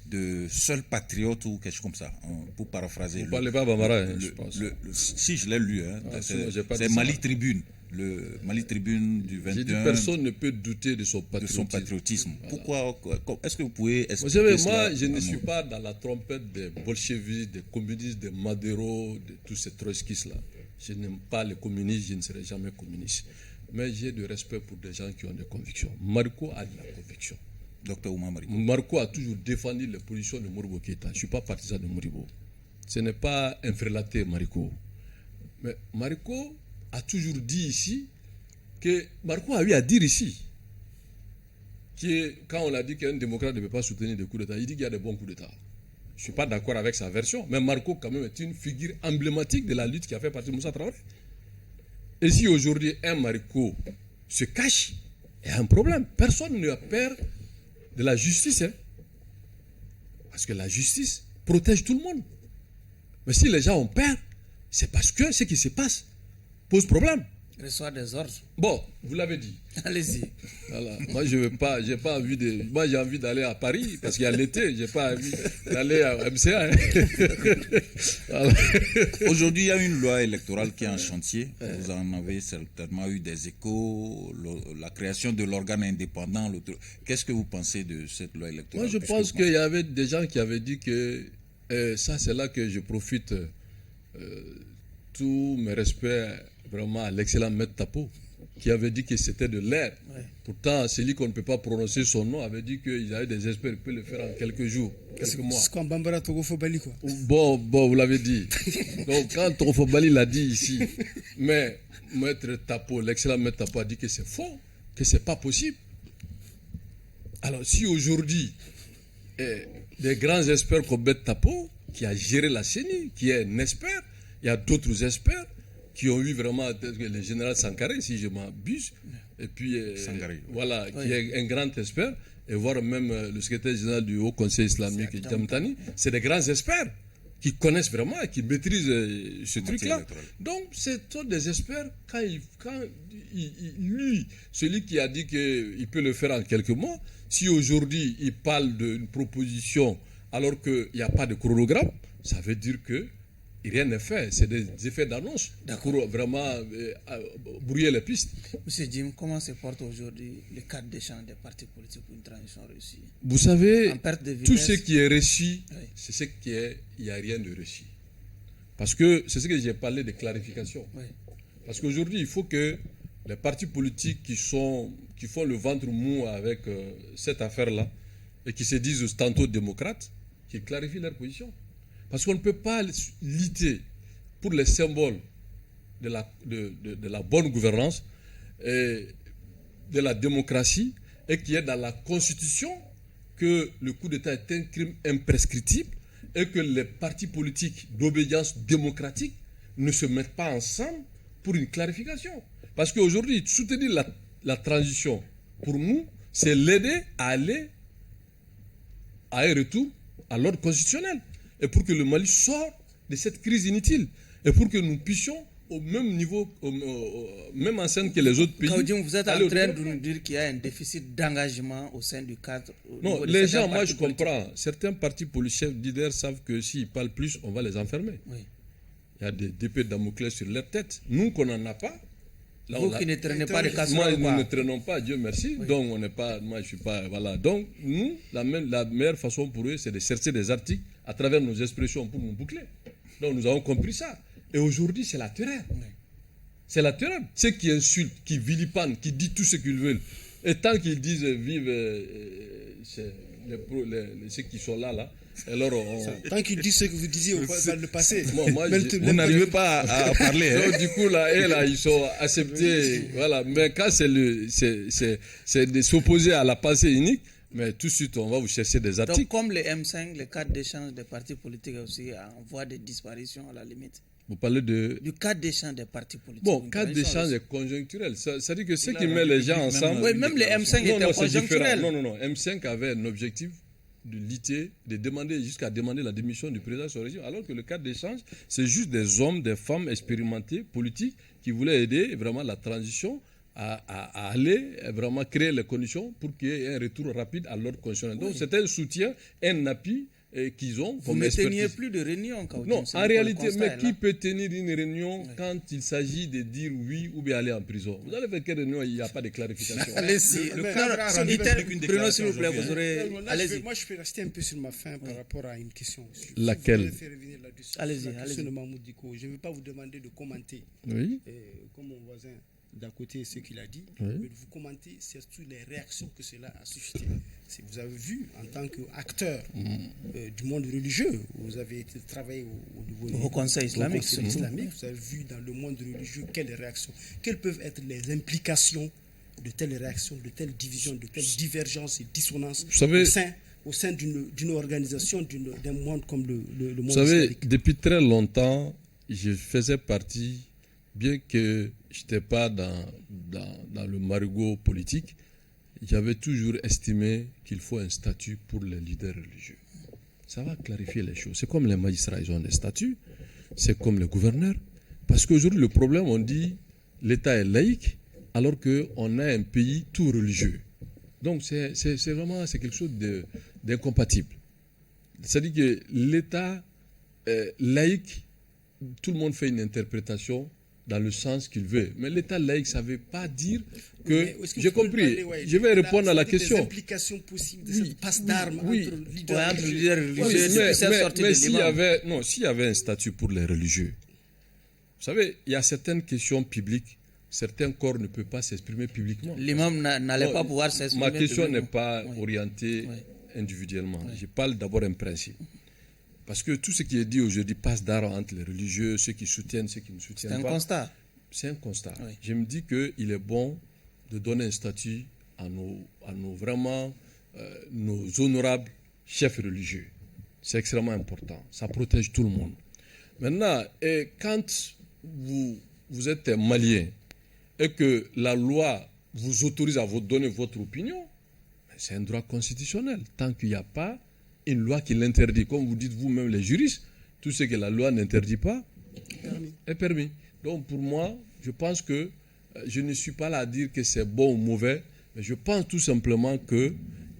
de seul patriote ou quelque chose comme ça, pour paraphraser. Vous ne parlez pas Bambara, je pense. Si, je l'ai lu, hein, c'est Mali Tribune. Le Mali Tribune du 21. J'ai dit personne ne peut douter de son patriotisme. Voilà. Pourquoi? Est-ce que vous pouvez expliquer? Vous savez, moi, je ne suis pas dans la trompette des bolcheviks, des communistes, des Madero, de tous ces trotskistes-là. Je n'aime pas les communistes, je ne serai jamais communiste. Mais j'ai du respect pour des gens qui ont des convictions. Mariko a de la conviction. Docteur Ouma Mariko. Mariko a toujours défendu les positions de Modibo Keïta. Je ne suis pas partisan de Modibo. Ce n'est pas un frélaté, Mariko. Mais Mariko a toujours dit ici que Mariko a eu à dire ici que quand on a dit qu'un démocrate ne peut pas soutenir des coups d'État, il dit qu'il y a des bons coups d'État. Je ne suis pas d'accord avec sa version, mais Mariko quand même est une figure emblématique de la lutte qui a fait partie de Moussa Traoré. Et si aujourd'hui un Mariko se cache, il y a un problème. Personne ne a peur de la justice. Hein? Parce que la justice protège tout le monde. Mais si les gens ont peur, c'est parce que ce qui se passe pose problème. Reçoit des ordres. Bon, vous l'avez dit. Allez-y. Voilà. Moi, j'ai pas envie de. Moi, j'ai envie d'aller à Paris parce qu'il y a l'été. J'ai pas envie d'aller à MCA. Voilà. Aujourd'hui, il y a une loi électorale qui est en chantier. Vous en avez certainement eu des échos. La création de l'organe indépendant. Qu'est-ce que vous pensez de cette loi électorale? Moi, je pense qu'il y avait des gens qui avaient dit que ça, c'est là que je profite. Tous mes respects vraiment à l'excellent Maître Tapo, qui avait dit que c'était de l'air. Ouais. Pourtant, celui qu'on ne peut pas prononcer son nom avait dit qu'il avait des espoirs, il peut le faire en quelques jours, quelques mois. C'est comme Bambara Togofobali, quoi. Bon, vous l'avez dit. Donc, quand Togofobali l'a dit ici, mais Maître Tapo, l'excellent Maître Tapo a dit que c'est faux, que c'est pas possible. Alors, si aujourd'hui, des grands experts comme Maître Tapo, qui a géré la CENI, qui est un expert, il y a d'autres experts qui ont eu vraiment le général Sankaré, si je m'abuse, et puis voilà, qui est un grand expert, et voire même le secrétaire général du Haut Conseil islamique, Djamtani, c'est des grands experts qui connaissent vraiment et qui maîtrisent ce truc-là. Donc, ce sont des experts, lui, celui qui a dit qu'il peut le faire en quelques mois, si aujourd'hui il parle d'une proposition alors qu'il n'y a pas de chronogramme, ça veut dire que rien n'est fait. C'est des effets d'annonce pour vraiment brouiller les pistes. Monsieur Jim, comment se porte aujourd'hui le cadre d'échange des partis politiques pour une transition réussie? Vous savez, En perte de tout vitesse. ce qui est réussi, Oui. c'est ce qui est, il n'y a rien de réussi. Parce que c'est ce que j'ai parlé de clarification. Oui. Parce qu'aujourd'hui, il faut que les partis politiques qui font le ventre mou avec cette affaire-là et qui se disent tantôt démocrates, qui clarifient leur position. Parce qu'on ne peut pas lutter pour les symboles de la bonne gouvernance et de la démocratie et qui est dans la Constitution que le coup d'État est un crime imprescriptible et que les partis politiques d'obédience démocratique ne se mettent pas ensemble pour une clarification. Parce qu'aujourd'hui, soutenir la transition, pour nous, c'est l'aider à aller à un retour à l'ordre constitutionnel. Et pour que le Mali sorte de cette crise inutile. Et pour que nous puissions, au même niveau, même enceinte que les autres pays. Kaoudim, vous êtes aller en train au de nous dire qu'il y a un déficit d'engagement au sein du cadre. Non, les gens, moi je comprends. Certains partis politiques, leaders savent que s'ils parlent plus, on va les enfermer. Oui. Il y a des épées de Damoclès sur leur tête. Nous, qu'on n'en a pas. Là, Vous qui ne traînez pas de casserole. Moi, nous ne traînons pas, Dieu merci. Oui. Donc, on n'est pas. Moi, je suis pas. Voilà. Donc, nous, la meilleure façon pour eux, c'est de chercher des articles à travers nos expressions pour nous boucler. Donc, nous avons compris ça. Et aujourd'hui, c'est la terreur. Oui. C'est la terreur. Ceux qui insultent, qui vilipendent, qui disent tout ce qu'ils veulent. Et tant qu'ils disent vive ceux qui sont là. Alors, tant qu'ils disent ce que vous disiez dans le passé, vous n'arrivez pas à parler. Donc, du coup, là, ils sont acceptés. Voilà. Mais quand c'est de s'opposer à la pensée unique, mais tout de suite, on va vous chercher des articles. Donc, comme le M5, le cadre d'échange des partis politiques est aussi en voie de disparition à la limite. Vous parlez du cadre d'échange des partis politiques. Bon, cadre d'échange est conjoncturel. Ça dit que ce qui met les gens ensemble. Oui, même le M5 était conjoncturel. Non. M5 avait un objectif de lutter, jusqu'à demander la démission du président de son régime, alors que le cadre d'échange, c'est juste des hommes, des femmes expérimentés, politiques, qui voulaient aider vraiment la transition à aller vraiment créer les conditions pour qu'il y ait un retour rapide à l'ordre constitutionnel. Donc, c'est un soutien, un appui qu'ils ont. Vous ne teniez plus de réunion, Kaoudim. Non, en réalité, mais qui peut tenir une réunion quand il s'agit de dire oui ou bien aller en prison? Vous allez faire quelle réunion, il n'y a pas de clarification. Allez-y. Bruno, s'il vous plaît, vous aurez... Allez-y. Moi, je peux rester un peu sur ma fin par rapport à une question. Laquelle? Allez-y. Je ne vais pas vous demander de commenter. Oui. Comme mon voisin d'à côté ce qu'il a dit, oui. Mais vous commentez surtout les réactions que cela a suscité. Si vous avez vu, en tant qu'acteur du monde religieux, vous avez travaillé au niveau du Conseil islamique. Vous avez vu dans le monde religieux quelles réactions, quelles peuvent être les implications de telles réactions, de telles divisions, de telles divergences et dissonances au sein d'une organisation, d'un monde comme le monde Vous savez, islamique. Depuis très longtemps, je faisais partie, bien que je n'étais pas dans le marigot politique, j'avais toujours estimé qu'il faut un statut pour les leaders religieux. Ça va clarifier les choses. C'est comme les magistrats, ils ont des statuts, c'est comme les gouverneurs. Parce qu'aujourd'hui, le problème, on dit l'État est laïque, alors qu'on a un pays tout religieux. Donc, c'est vraiment quelque chose d'incompatible. C'est-à-dire que l'État laïque, tout le monde fait une interprétation dans le sens qu'il veut. Mais l'État laïque, ça ne veut pas dire que... J'ai compris. Je vais répondre à la question. Des implications possibles de cette passe d'armes entre leaders religieux. Mais s'il y avait un statut pour les religieux, vous savez, il y a certaines questions publiques, certains corps ne peuvent pas s'exprimer publiquement. L'imam n'allait pas pouvoir s'exprimer. Ma question n'est pas orientée individuellement. Je parle d'abord d'un principe. Parce que tout ce qui est dit aujourd'hui passe d'armes entre les religieux, ceux qui soutiennent, ceux qui ne soutiennent pas. C'est un constat. C'est un constat. Oui. Je me dis qu'il est bon de donner un statut à nos vraiment, nos honorables chefs religieux. C'est extrêmement important. Ça protège tout le monde. Maintenant, quand vous êtes malien et que la loi vous autorise à vous donner votre opinion, c'est un droit constitutionnel. Tant qu'il n'y a pas une loi qui l'interdit, comme vous dites vous-même les juristes, tout ce que la loi n'interdit pas est permis. Donc pour moi, je pense que je ne suis pas là à dire que c'est bon ou mauvais, mais je pense tout simplement qu'il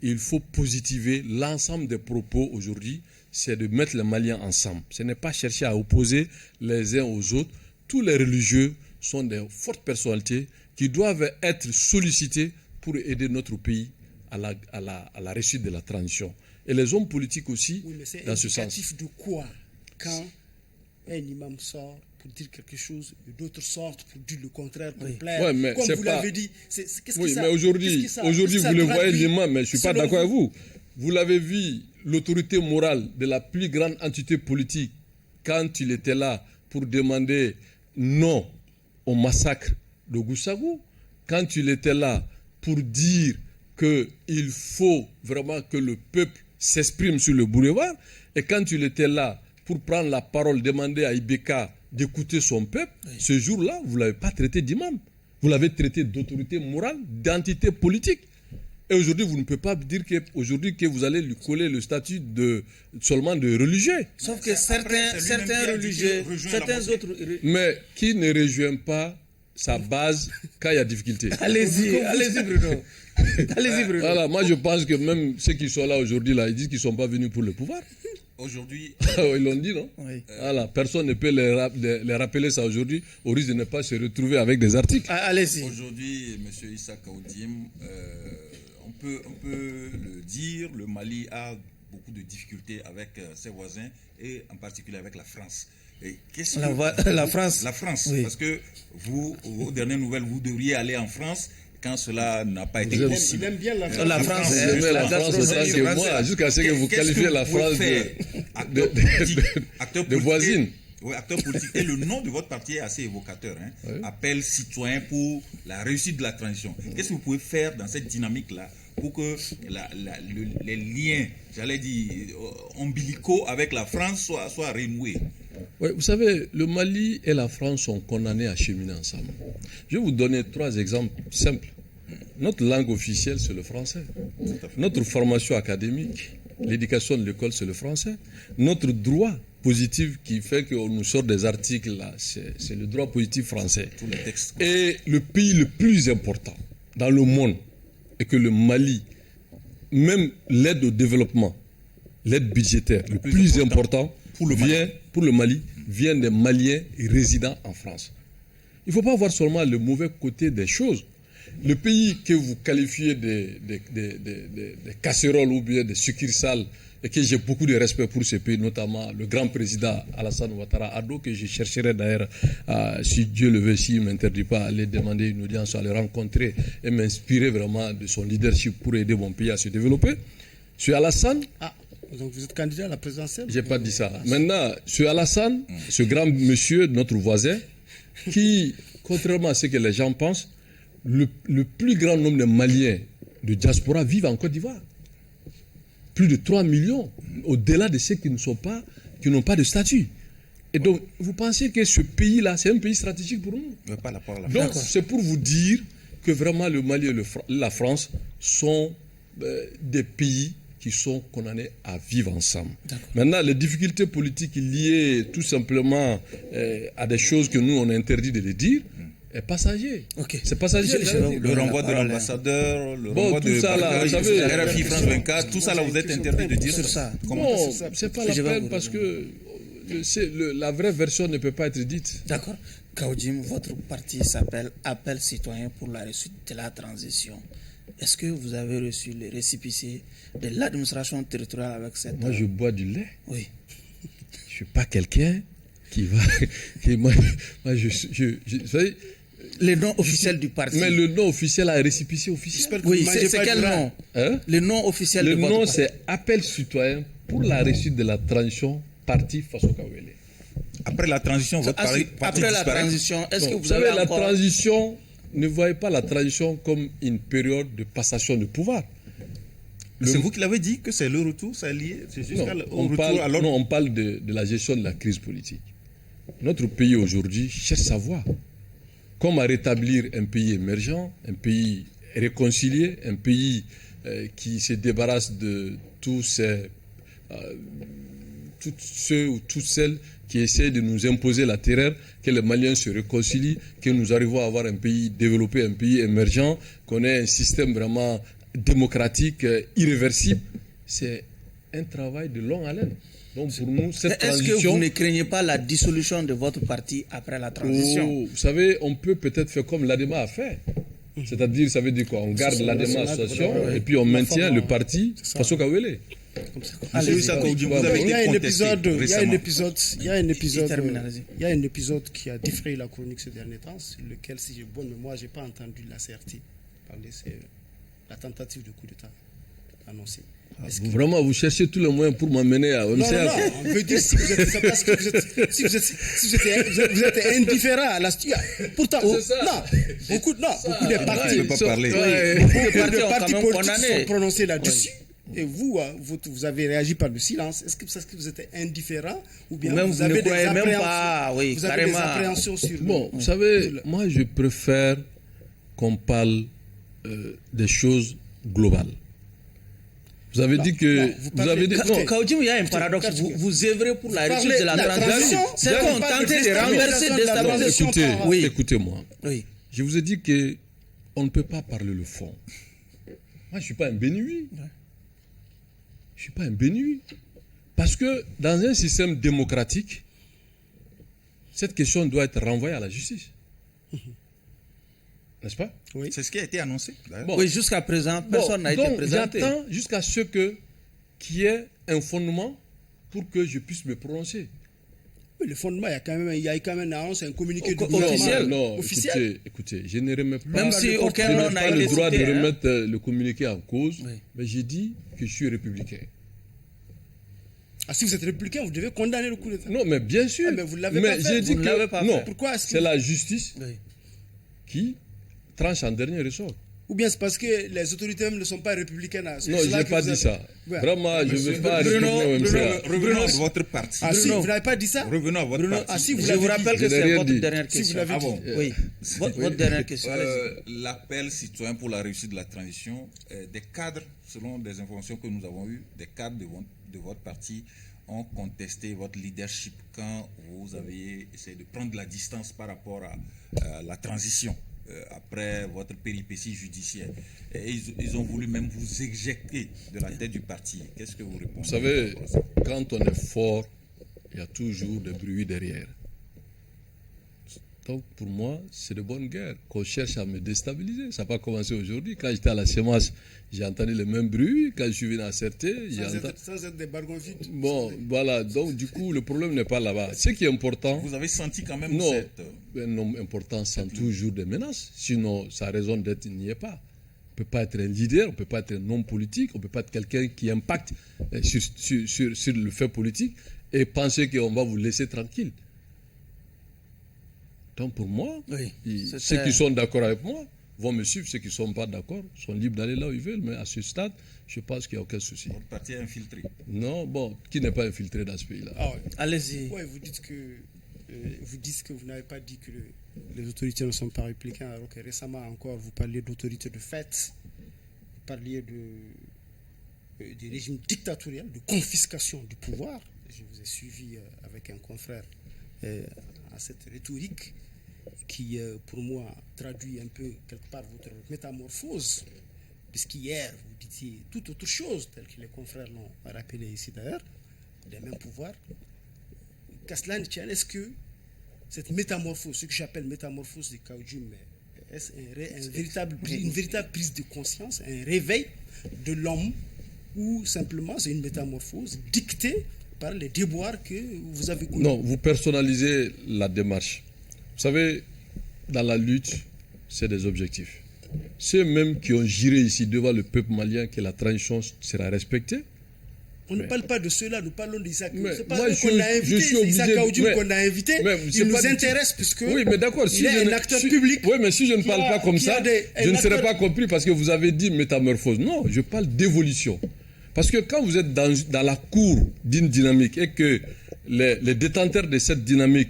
il faut positiver l'ensemble des propos aujourd'hui, c'est de mettre les Maliens ensemble. Ce n'est pas chercher à opposer les uns aux autres. Tous les religieux sont des fortes personnalités qui doivent être sollicités pour aider notre pays à la réussite de la transition. Et les hommes politiques aussi, oui, mais c'est dans ce sens. indicatif de quoi quand un imam sort pour dire quelque chose et d'autres sortent pour dire le contraire, pour plaire. Ouais, mais comme vous pas... l'avez dit. Qu'est-ce oui, que ça, mais aujourd'hui vous le voyez l'imam, mais je ne suis pas d'accord avec vous. Vous l'avez vu, l'autorité morale de la plus grande entité politique, quand il était là pour demander non au massacre de Goussagou, quand il était là pour dire qu'il faut vraiment que le peuple s'exprime sur le boulevard, et quand il était là pour prendre la parole, demander à Ibeka d'écouter son peuple, ce jour-là, vous ne l'avez pas traité d'imam. Vous l'avez traité d'autorité morale, d'entité politique. Et aujourd'hui, vous ne pouvez pas dire que vous allez lui coller le statut seulement de religieux. Sauf que certains religieux, certains autres... Mais qui ne rejoint pas sa base quand il y a difficulté. Allez-y Bruno. Allez-y Bruno. Voilà, moi je pense que même ceux qui sont là aujourd'hui, là, ils disent qu'ils ne sont pas venus pour le pouvoir. Aujourd'hui... Ils l'ont dit, non? Oui. Voilà, personne ne peut les rappeler ça aujourd'hui, au risque de ne pas se retrouver avec des articles. Allez-y. Aujourd'hui, M. Issa Kaoudim, on peut le dire, le Mali a beaucoup de difficultés avec ses voisins et en particulier avec la France. Et la France. La France, oui. Parce que vous, aux dernières nouvelles, vous devriez aller en France quand cela n'a pas été possible. Il aime bien la France. La France, la France autant que moi, jusqu'à ce que vous qualifiez la France de voisine. Oui, acteur politique. Et le nom de votre parti est assez évocateur. Hein? Oui. Appel citoyen pour la réussite de la transition. Qu'est-ce que vous pouvez faire dans cette dynamique-là pour que les liens, j'allais dire, ombilicaux avec la France soient renoués? Oui, vous savez, le Mali et la France sont condamnés à cheminer ensemble. Je vais vous donner 3 exemples simples. Notre langue officielle, c'est le français. Notre formation académique, l'éducation de l'école, c'est le français. Notre droit positif qui fait qu'on nous sort des articles, là, c'est le droit positif français. Tous les textes. Et le pays le plus important dans le monde est que le Mali, même l'aide au développement, l'aide budgétaire, le plus important pour le Mali, vient des Maliens résidant en France. Il ne faut pas voir seulement le mauvais côté des choses. Le pays que vous qualifiez des casseroles ou bien des succursales, et que j'ai beaucoup de respect pour ce pays, notamment le grand président Alassane Ouattara Ado, que je chercherai d'ailleurs, si Dieu le veut, s'il ne m'interdit pas, à aller demander une audience, à le rencontrer et m'inspirer vraiment de son leadership pour aider mon pays à se développer. Sur Alassane... Donc vous êtes candidat à la présidentielle? Je n'ai pas dit ça. Maintenant, sur Alassane, ce grand monsieur, notre voisin, qui, contrairement à ce que les gens pensent, le plus grand nombre de Maliens de diaspora vivent en Côte d'Ivoire. Plus de 3 millions, au-delà de ceux qui n'ont pas de statut. Et donc, vous pensez que ce pays-là, c'est un pays stratégique pour nous? Donc, c'est pour vous dire que vraiment le Mali et la France sont des pays qui sont condamnés à vivre ensemble. Maintenant, les difficultés politiques liées tout simplement à des choses que nous, on a interdit de les dire, est passager. Okay. C'est passager. Le renvoi de l'ambassadeur, le renvoi de ça là, vous savez, RFI France 24, tout ça là, vous êtes interdit de dire sur ça. Non, c'est pas la peine parce que la vraie version ne peut pas être dite. D'accord. Kaoudim, votre parti s'appelle Appel citoyen pour la réussite de la transition. Est-ce que vous avez reçu les récépissés de l'administration territoriale avec cette... Moi, je bois du lait. Oui. Je ne suis pas quelqu'un qui va... vous savez, le nom officiel du parti. Mais le nom officiel a un récépissé officiel. Oui, c'est quel nom? Le nom officiel de votre parti. Le nom, c'est Appel citoyen pour la réussite de la transition, parti Faso Kawele. Après la transition, votre parti après la transition, est-ce que vous avez la encore... transition, ne voyez pas la transition comme une période de passation de pouvoir. C'est vous qui l'avez dit que c'est le retour, c'est lié, c'est jusqu'à on parle de la gestion de la crise politique. Notre pays aujourd'hui cherche à voir comment rétablir un pays émergent, un pays réconcilié, un pays qui se débarrasse de tous ceux ou toutes celles qui essaient de nous imposer la terreur, que les Maliens se réconcilient, que nous arrivons à avoir un pays développé, un pays émergent, qu'on ait un système vraiment démocratique irréversible, c'est un travail de longue haleine. Donc pour nous, cette transition... Est-ce que vous ne craignez pas la dissolution de votre parti après la transition? Vous savez, on peut peut-être faire comme l'ADEMA a fait. C'est-à-dire, ça veut dire quoi? On garde l'ADEMA association et puis on maintient le parti Faso Kawele. Monsieur Issa Kaoudji, vous avez été contesté récemment. Il y a un épisode qui a défrayé la chronique ces derniers temps, sur lequel, si j'ai bonne mémoire, je n'ai pas entendu la CRT parler, c'est la tentative de coup d'État annoncée. Vraiment, vous cherchez tous les moyens pour m'amener à OMCA. Non, on veut dire si vous êtes, parce que vous êtes indifférent à la situation. Pourtant, beaucoup de partis, pas parler. beaucoup de partis politiques sont prononcés là-dessus. Et vous avez réagi par le silence. Est-ce que vous êtes indifférent ou bien même vous avez des appréhensions, vous avez des appréhensions sur Bon, vous savez, moi je préfère qu'on parle des choses globales. Vous avez dit que... Kaoudji, il y a un paradoxe. Vous œuvrez pour la réussite de la transition. C'est qu'on tente de renverser, déstabiliser. Écoutez-moi. Oui. Je vous ai dit qu'on ne peut pas parler le fond. Moi, je ne suis pas un béni. Je ne suis pas un béni. Parce que dans un système démocratique, cette question doit être renvoyée à la justice. N'est-ce pas? Oui. C'est ce qui a été annoncé. Bon, oui, jusqu'à présent, personne n'a été présenté. J'attends jusqu'à ce qu'il y ait un fondement pour que je puisse me prononcer. Oui, le fondement, il y a quand même une annonce, un communiqué officiel. officiel. Écoutez, je ne remets pas, même si aucun nom n'a été le droit cité, de remettre le communiqué en cause, oui. Mais j'ai dit que je suis républicain. Ah, si vous êtes républicain, vous devez condamner le coup d'État. Non, mais bien sûr. Mais vous ne l'avez pas fait. Dit vous ne l'avez pas fait. Pourquoi c'est la justice qui tranche en dernier ressort. Ou bien c'est parce que les autorités même ne sont pas républicaines. Non, je n'ai pas dit ça. Ouais. Vraiment, je ne veux pas revenons à votre parti. Ah si, vous n'avez pas dit ça? Revenons à votre parti. Ah si, je vous rappelle que c'est votre dernière question. Si vous oui, votre dernière question. L'appel citoyen pour la réussite de la transition, des cadres, selon des informations que nous avons eues, des cadres de votre parti ont contesté votre leadership quand vous avez essayé de prendre la distance par rapport à la transition. Après votre péripétie judiciaire. Et ils ont voulu même vous éjecter de la tête du parti. Qu'est-ce que vous répondez? Vous savez, quand on est fort, il y a toujours des bruits derrière. Donc pour moi, c'est de bonne guerre qu'on cherche à me déstabiliser. Ça n'a pas commencé aujourd'hui. Quand j'étais à la CEMAS, j'ai entendu les mêmes bruits. Quand je suis venu à Certé, sans être des bargons vides. Bon, voilà. Donc du coup, le problème n'est pas là-bas. Ce qui est important... Vous avez senti quand même un homme important sent toujours des menaces. Sinon, sa raison d'être n'y est pas. On ne peut pas être un leader, on ne peut pas être un homme politique, on ne peut pas être quelqu'un qui impacte sur le fait politique et penser qu'on va vous laisser tranquille. Donc pour moi, ceux qui sont d'accord avec moi vont me suivre, ceux qui ne sont pas d'accord sont libres d'aller là où ils veulent, mais à ce stade, je pense qu'il n'y a aucun souci. Votre parti est infiltré. Non, bon, qui n'est pas infiltré dans ce pays-là? Allez-y. Ouais, vous dites que vous n'avez pas dit que les autorités ne sont pas républicaines, alors que récemment encore, vous parliez d'autorité de fait, vous parliez du régime dictatorial, de confiscation du pouvoir. Je vous ai suivi avec un confrère à cette rhétorique qui, pour moi, traduit un peu quelque part votre métamorphose, puisqu'hier, vous disiez tout autre chose, tel que les confrères l'ont rappelé ici d'ailleurs, des mêmes pouvoirs. Qu'à cela ne tienne, est-ce que cette métamorphose, ce que j'appelle métamorphose de Kaoudji, est-ce une véritable prise de conscience, un réveil de l'homme, ou simplement c'est une métamorphose dictée par les déboires que vous avez connus? Non, vous personnalisez la démarche. Vous savez, dans la lutte, c'est des objectifs. Ceux même qui ont juré ici devant le peuple malien que la transition sera respectée. On ne parle pas de cela, nous parlons d'Issa Kaoudji. C'est pas moi, qu'on a invité, Issa Kaoudji qu'on a invité. Il nous intéresse puisque oui, mais d'accord, il est un acteur public. Oui, mais si je ne parle pas comme ça, je ne serai pas compris parce que vous avez dit métamorphose. Non, je parle d'évolution. Parce que quand vous êtes dans la cour d'une dynamique et que les détenteurs de cette dynamique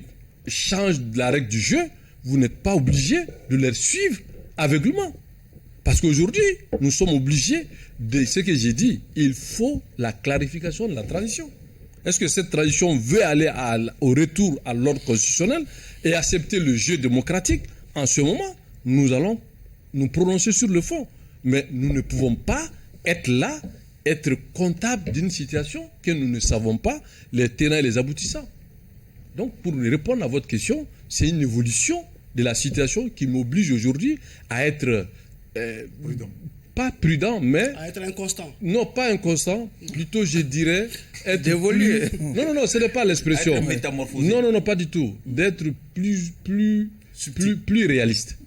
changent la règle du jeu, vous n'êtes pas obligé de les suivre aveuglément. Parce qu'aujourd'hui, nous sommes obligés de ce que j'ai dit. Il faut la clarification de la transition. Est-ce que cette transition veut aller au retour à l'ordre constitutionnel et accepter le jeu démocratique? En ce moment, nous allons nous prononcer sur le fond. Mais nous ne pouvons pas être là, être comptable d'une situation que nous ne savons pas les tenants et les aboutissants. Donc, pour répondre à votre question, c'est une évolution de la situation qui m'oblige aujourd'hui à être pas prudent, mais... À être inconstant. Non, pas inconstant, plutôt je dirais être d'évoluer. Non, ce n'est pas l'expression. Être métamorphosé. Non, pas du tout. D'être plus réaliste.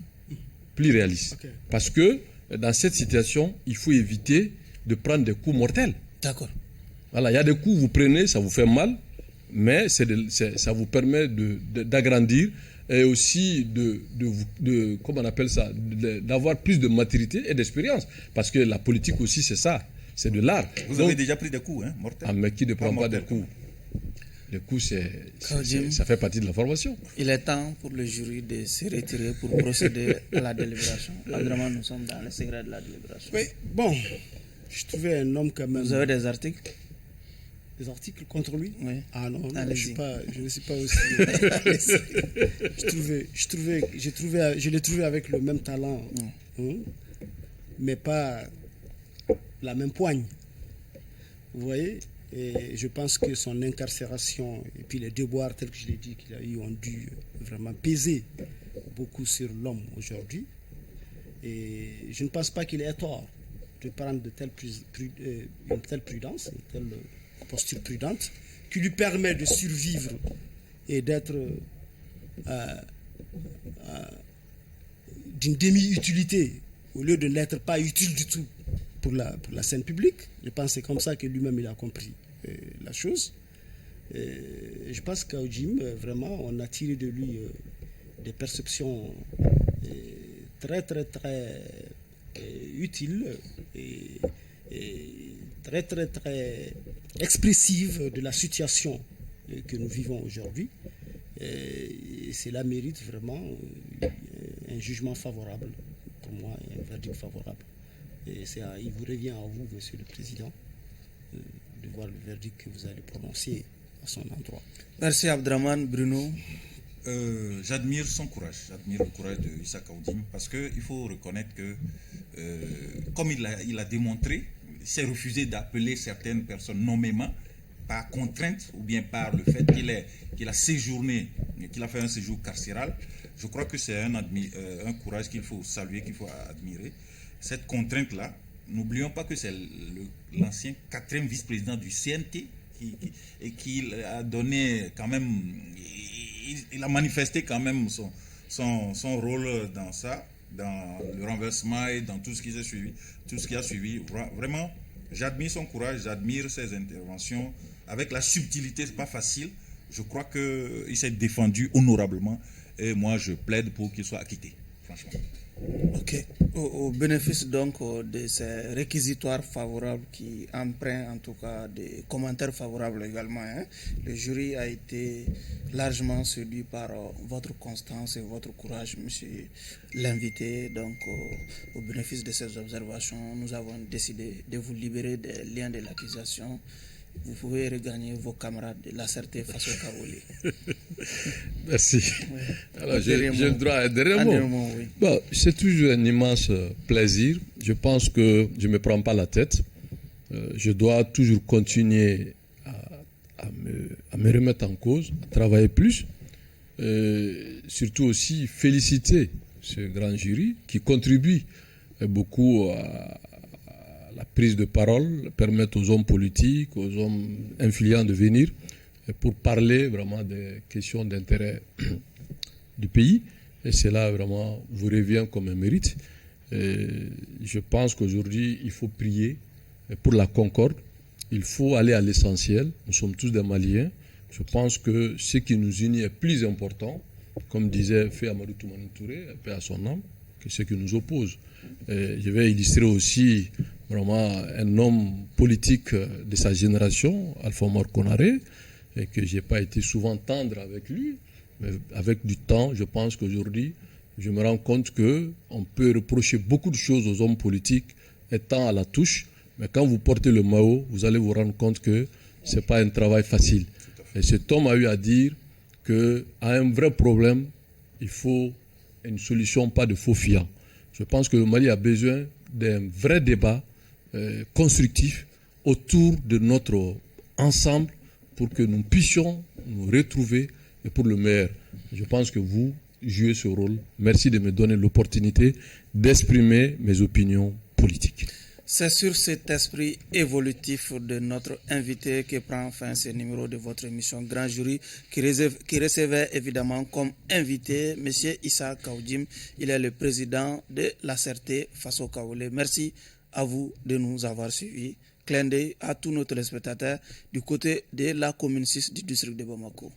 Plus réaliste. Okay. Parce que dans cette situation, il faut éviter de prendre des coups mortels. D'accord. Voilà, il y a des coups, vous prenez, ça vous fait mal, mais ça vous permet d'agrandir et aussi comment on appelle ça, d'avoir plus de maturité et d'expérience. Parce que la politique aussi, c'est ça, c'est de l'art. Vous avez déjà pris des coups, hein, mortels. Ah, mais qui ne prend pas des coups? Les coups, ça fait partie de la formation. Il est temps pour le jury de se retirer pour procéder à la délibération. Vraiment, nous sommes dans le secret de la délibération. Oui, bon, je trouvais un homme quand même... Vous avez des articles? Des articles contre lui? Oui. Ah non, je ne suis pas aussi... je l'ai trouvé avec le même talent, mais pas la même poigne. Vous voyez? Et je pense que son incarcération et puis les déboires tels que je l'ai dit qu'il a eu ont dû vraiment peser beaucoup sur l'homme aujourd'hui. Et je ne pense pas qu'il ait tort de prendre une telle prudence, une telle posture prudente qui lui permet de survivre et d'être d'une demi-utilité au lieu de n'être pas utile du tout pour la scène publique. Je pense que c'est comme ça que lui-même il a compris la chose. Je pense qu'à Jim, vraiment, on a tiré de lui des perceptions très utiles et très expressives de la situation que nous vivons aujourd'hui. Et cela mérite vraiment un jugement favorable, pour moi, un verdict favorable. Et il vous revient à vous, Monsieur le Président, de voir le verdict que vous allez prononcer à son endroit. Merci Abdraman. Bruno. J'admire son courage, j'admire le courage de Issa Kaoudim, parce qu'il faut reconnaître que, comme il a démontré, il s'est refusé d'appeler certaines personnes nommément par contrainte ou bien par le fait qu'il a séjourné, qu'il a fait un séjour carcéral. Je crois que c'est un courage qu'il faut saluer, qu'il faut admirer. Cette contrainte-là, n'oublions pas que c'est l'ancien 4e vice-président du CNT qui a donné quand même, il a manifesté quand même son rôle dans ça, dans le renversement et dans tout ce qui a suivi. Vraiment, j'admire son courage, j'admire ses interventions. Avec la subtilité, c'est pas facile. Je crois qu'il s'est défendu honorablement et moi je plaide pour qu'il soit acquitté, franchement. Ok. Au bénéfice donc de ces réquisitoires favorables qui empruntent en tout cas des commentaires favorables également, le jury a été largement séduit par votre constance et votre courage, monsieur l'invité. Donc au bénéfice de ces observations, nous avons décidé de vous libérer des liens de l'accusation. Vous pouvez regagner vos camarades de la certaine façon Kaboulé. Merci. Ouais. Alors, j'ai le droit à un dernier mot. Oui. Bon, c'est toujours un immense plaisir. Je pense que je ne me prends pas la tête. Je dois toujours continuer à me remettre en cause, à travailler plus. Surtout aussi féliciter ce grand jury qui contribue beaucoup à la prise de parole, permettre aux hommes politiques, aux hommes influents de venir pour parler vraiment des questions d'intérêt du pays. Et cela vraiment vous revient comme un mérite. Et je pense qu'aujourd'hui, il faut prier pour la concorde. Il faut aller à l'essentiel. Nous sommes tous des Maliens. Je pense que ce qui nous unit est plus important, comme disait Fé Amadou Toumani Touré, paix à son âme, que ce qui nous oppose. Et je vais illustrer aussi vraiment un homme politique de sa génération, Alpha Omar Konaré, et que je n'ai pas été souvent tendre avec lui, mais avec du temps, je pense qu'aujourd'hui, je me rends compte qu'on peut reprocher beaucoup de choses aux hommes politiques étant à la touche, mais quand vous portez le maillot, vous allez vous rendre compte que ce n'est pas un travail facile. Et cet homme a eu à dire qu'à un vrai problème, il faut une solution, pas de faux fiants. Je pense que le Mali a besoin d'un vrai débat constructif autour de notre ensemble pour que nous puissions nous retrouver et pour le meilleur. Je pense que vous jouez ce rôle. Merci de me donner l'opportunité d'exprimer mes opinions politiques. C'est sur cet esprit évolutif de notre invité que prend fin ce numéro de votre émission Grand Jury qui recevait évidemment comme invité M. Issa Kaoudim. Il est le président de la CRT Faso Kaolé. Merci à vous de nous avoir suivis. Clin d'œil à tous nos téléspectateurs du côté de la commune 6 du district de Bamako.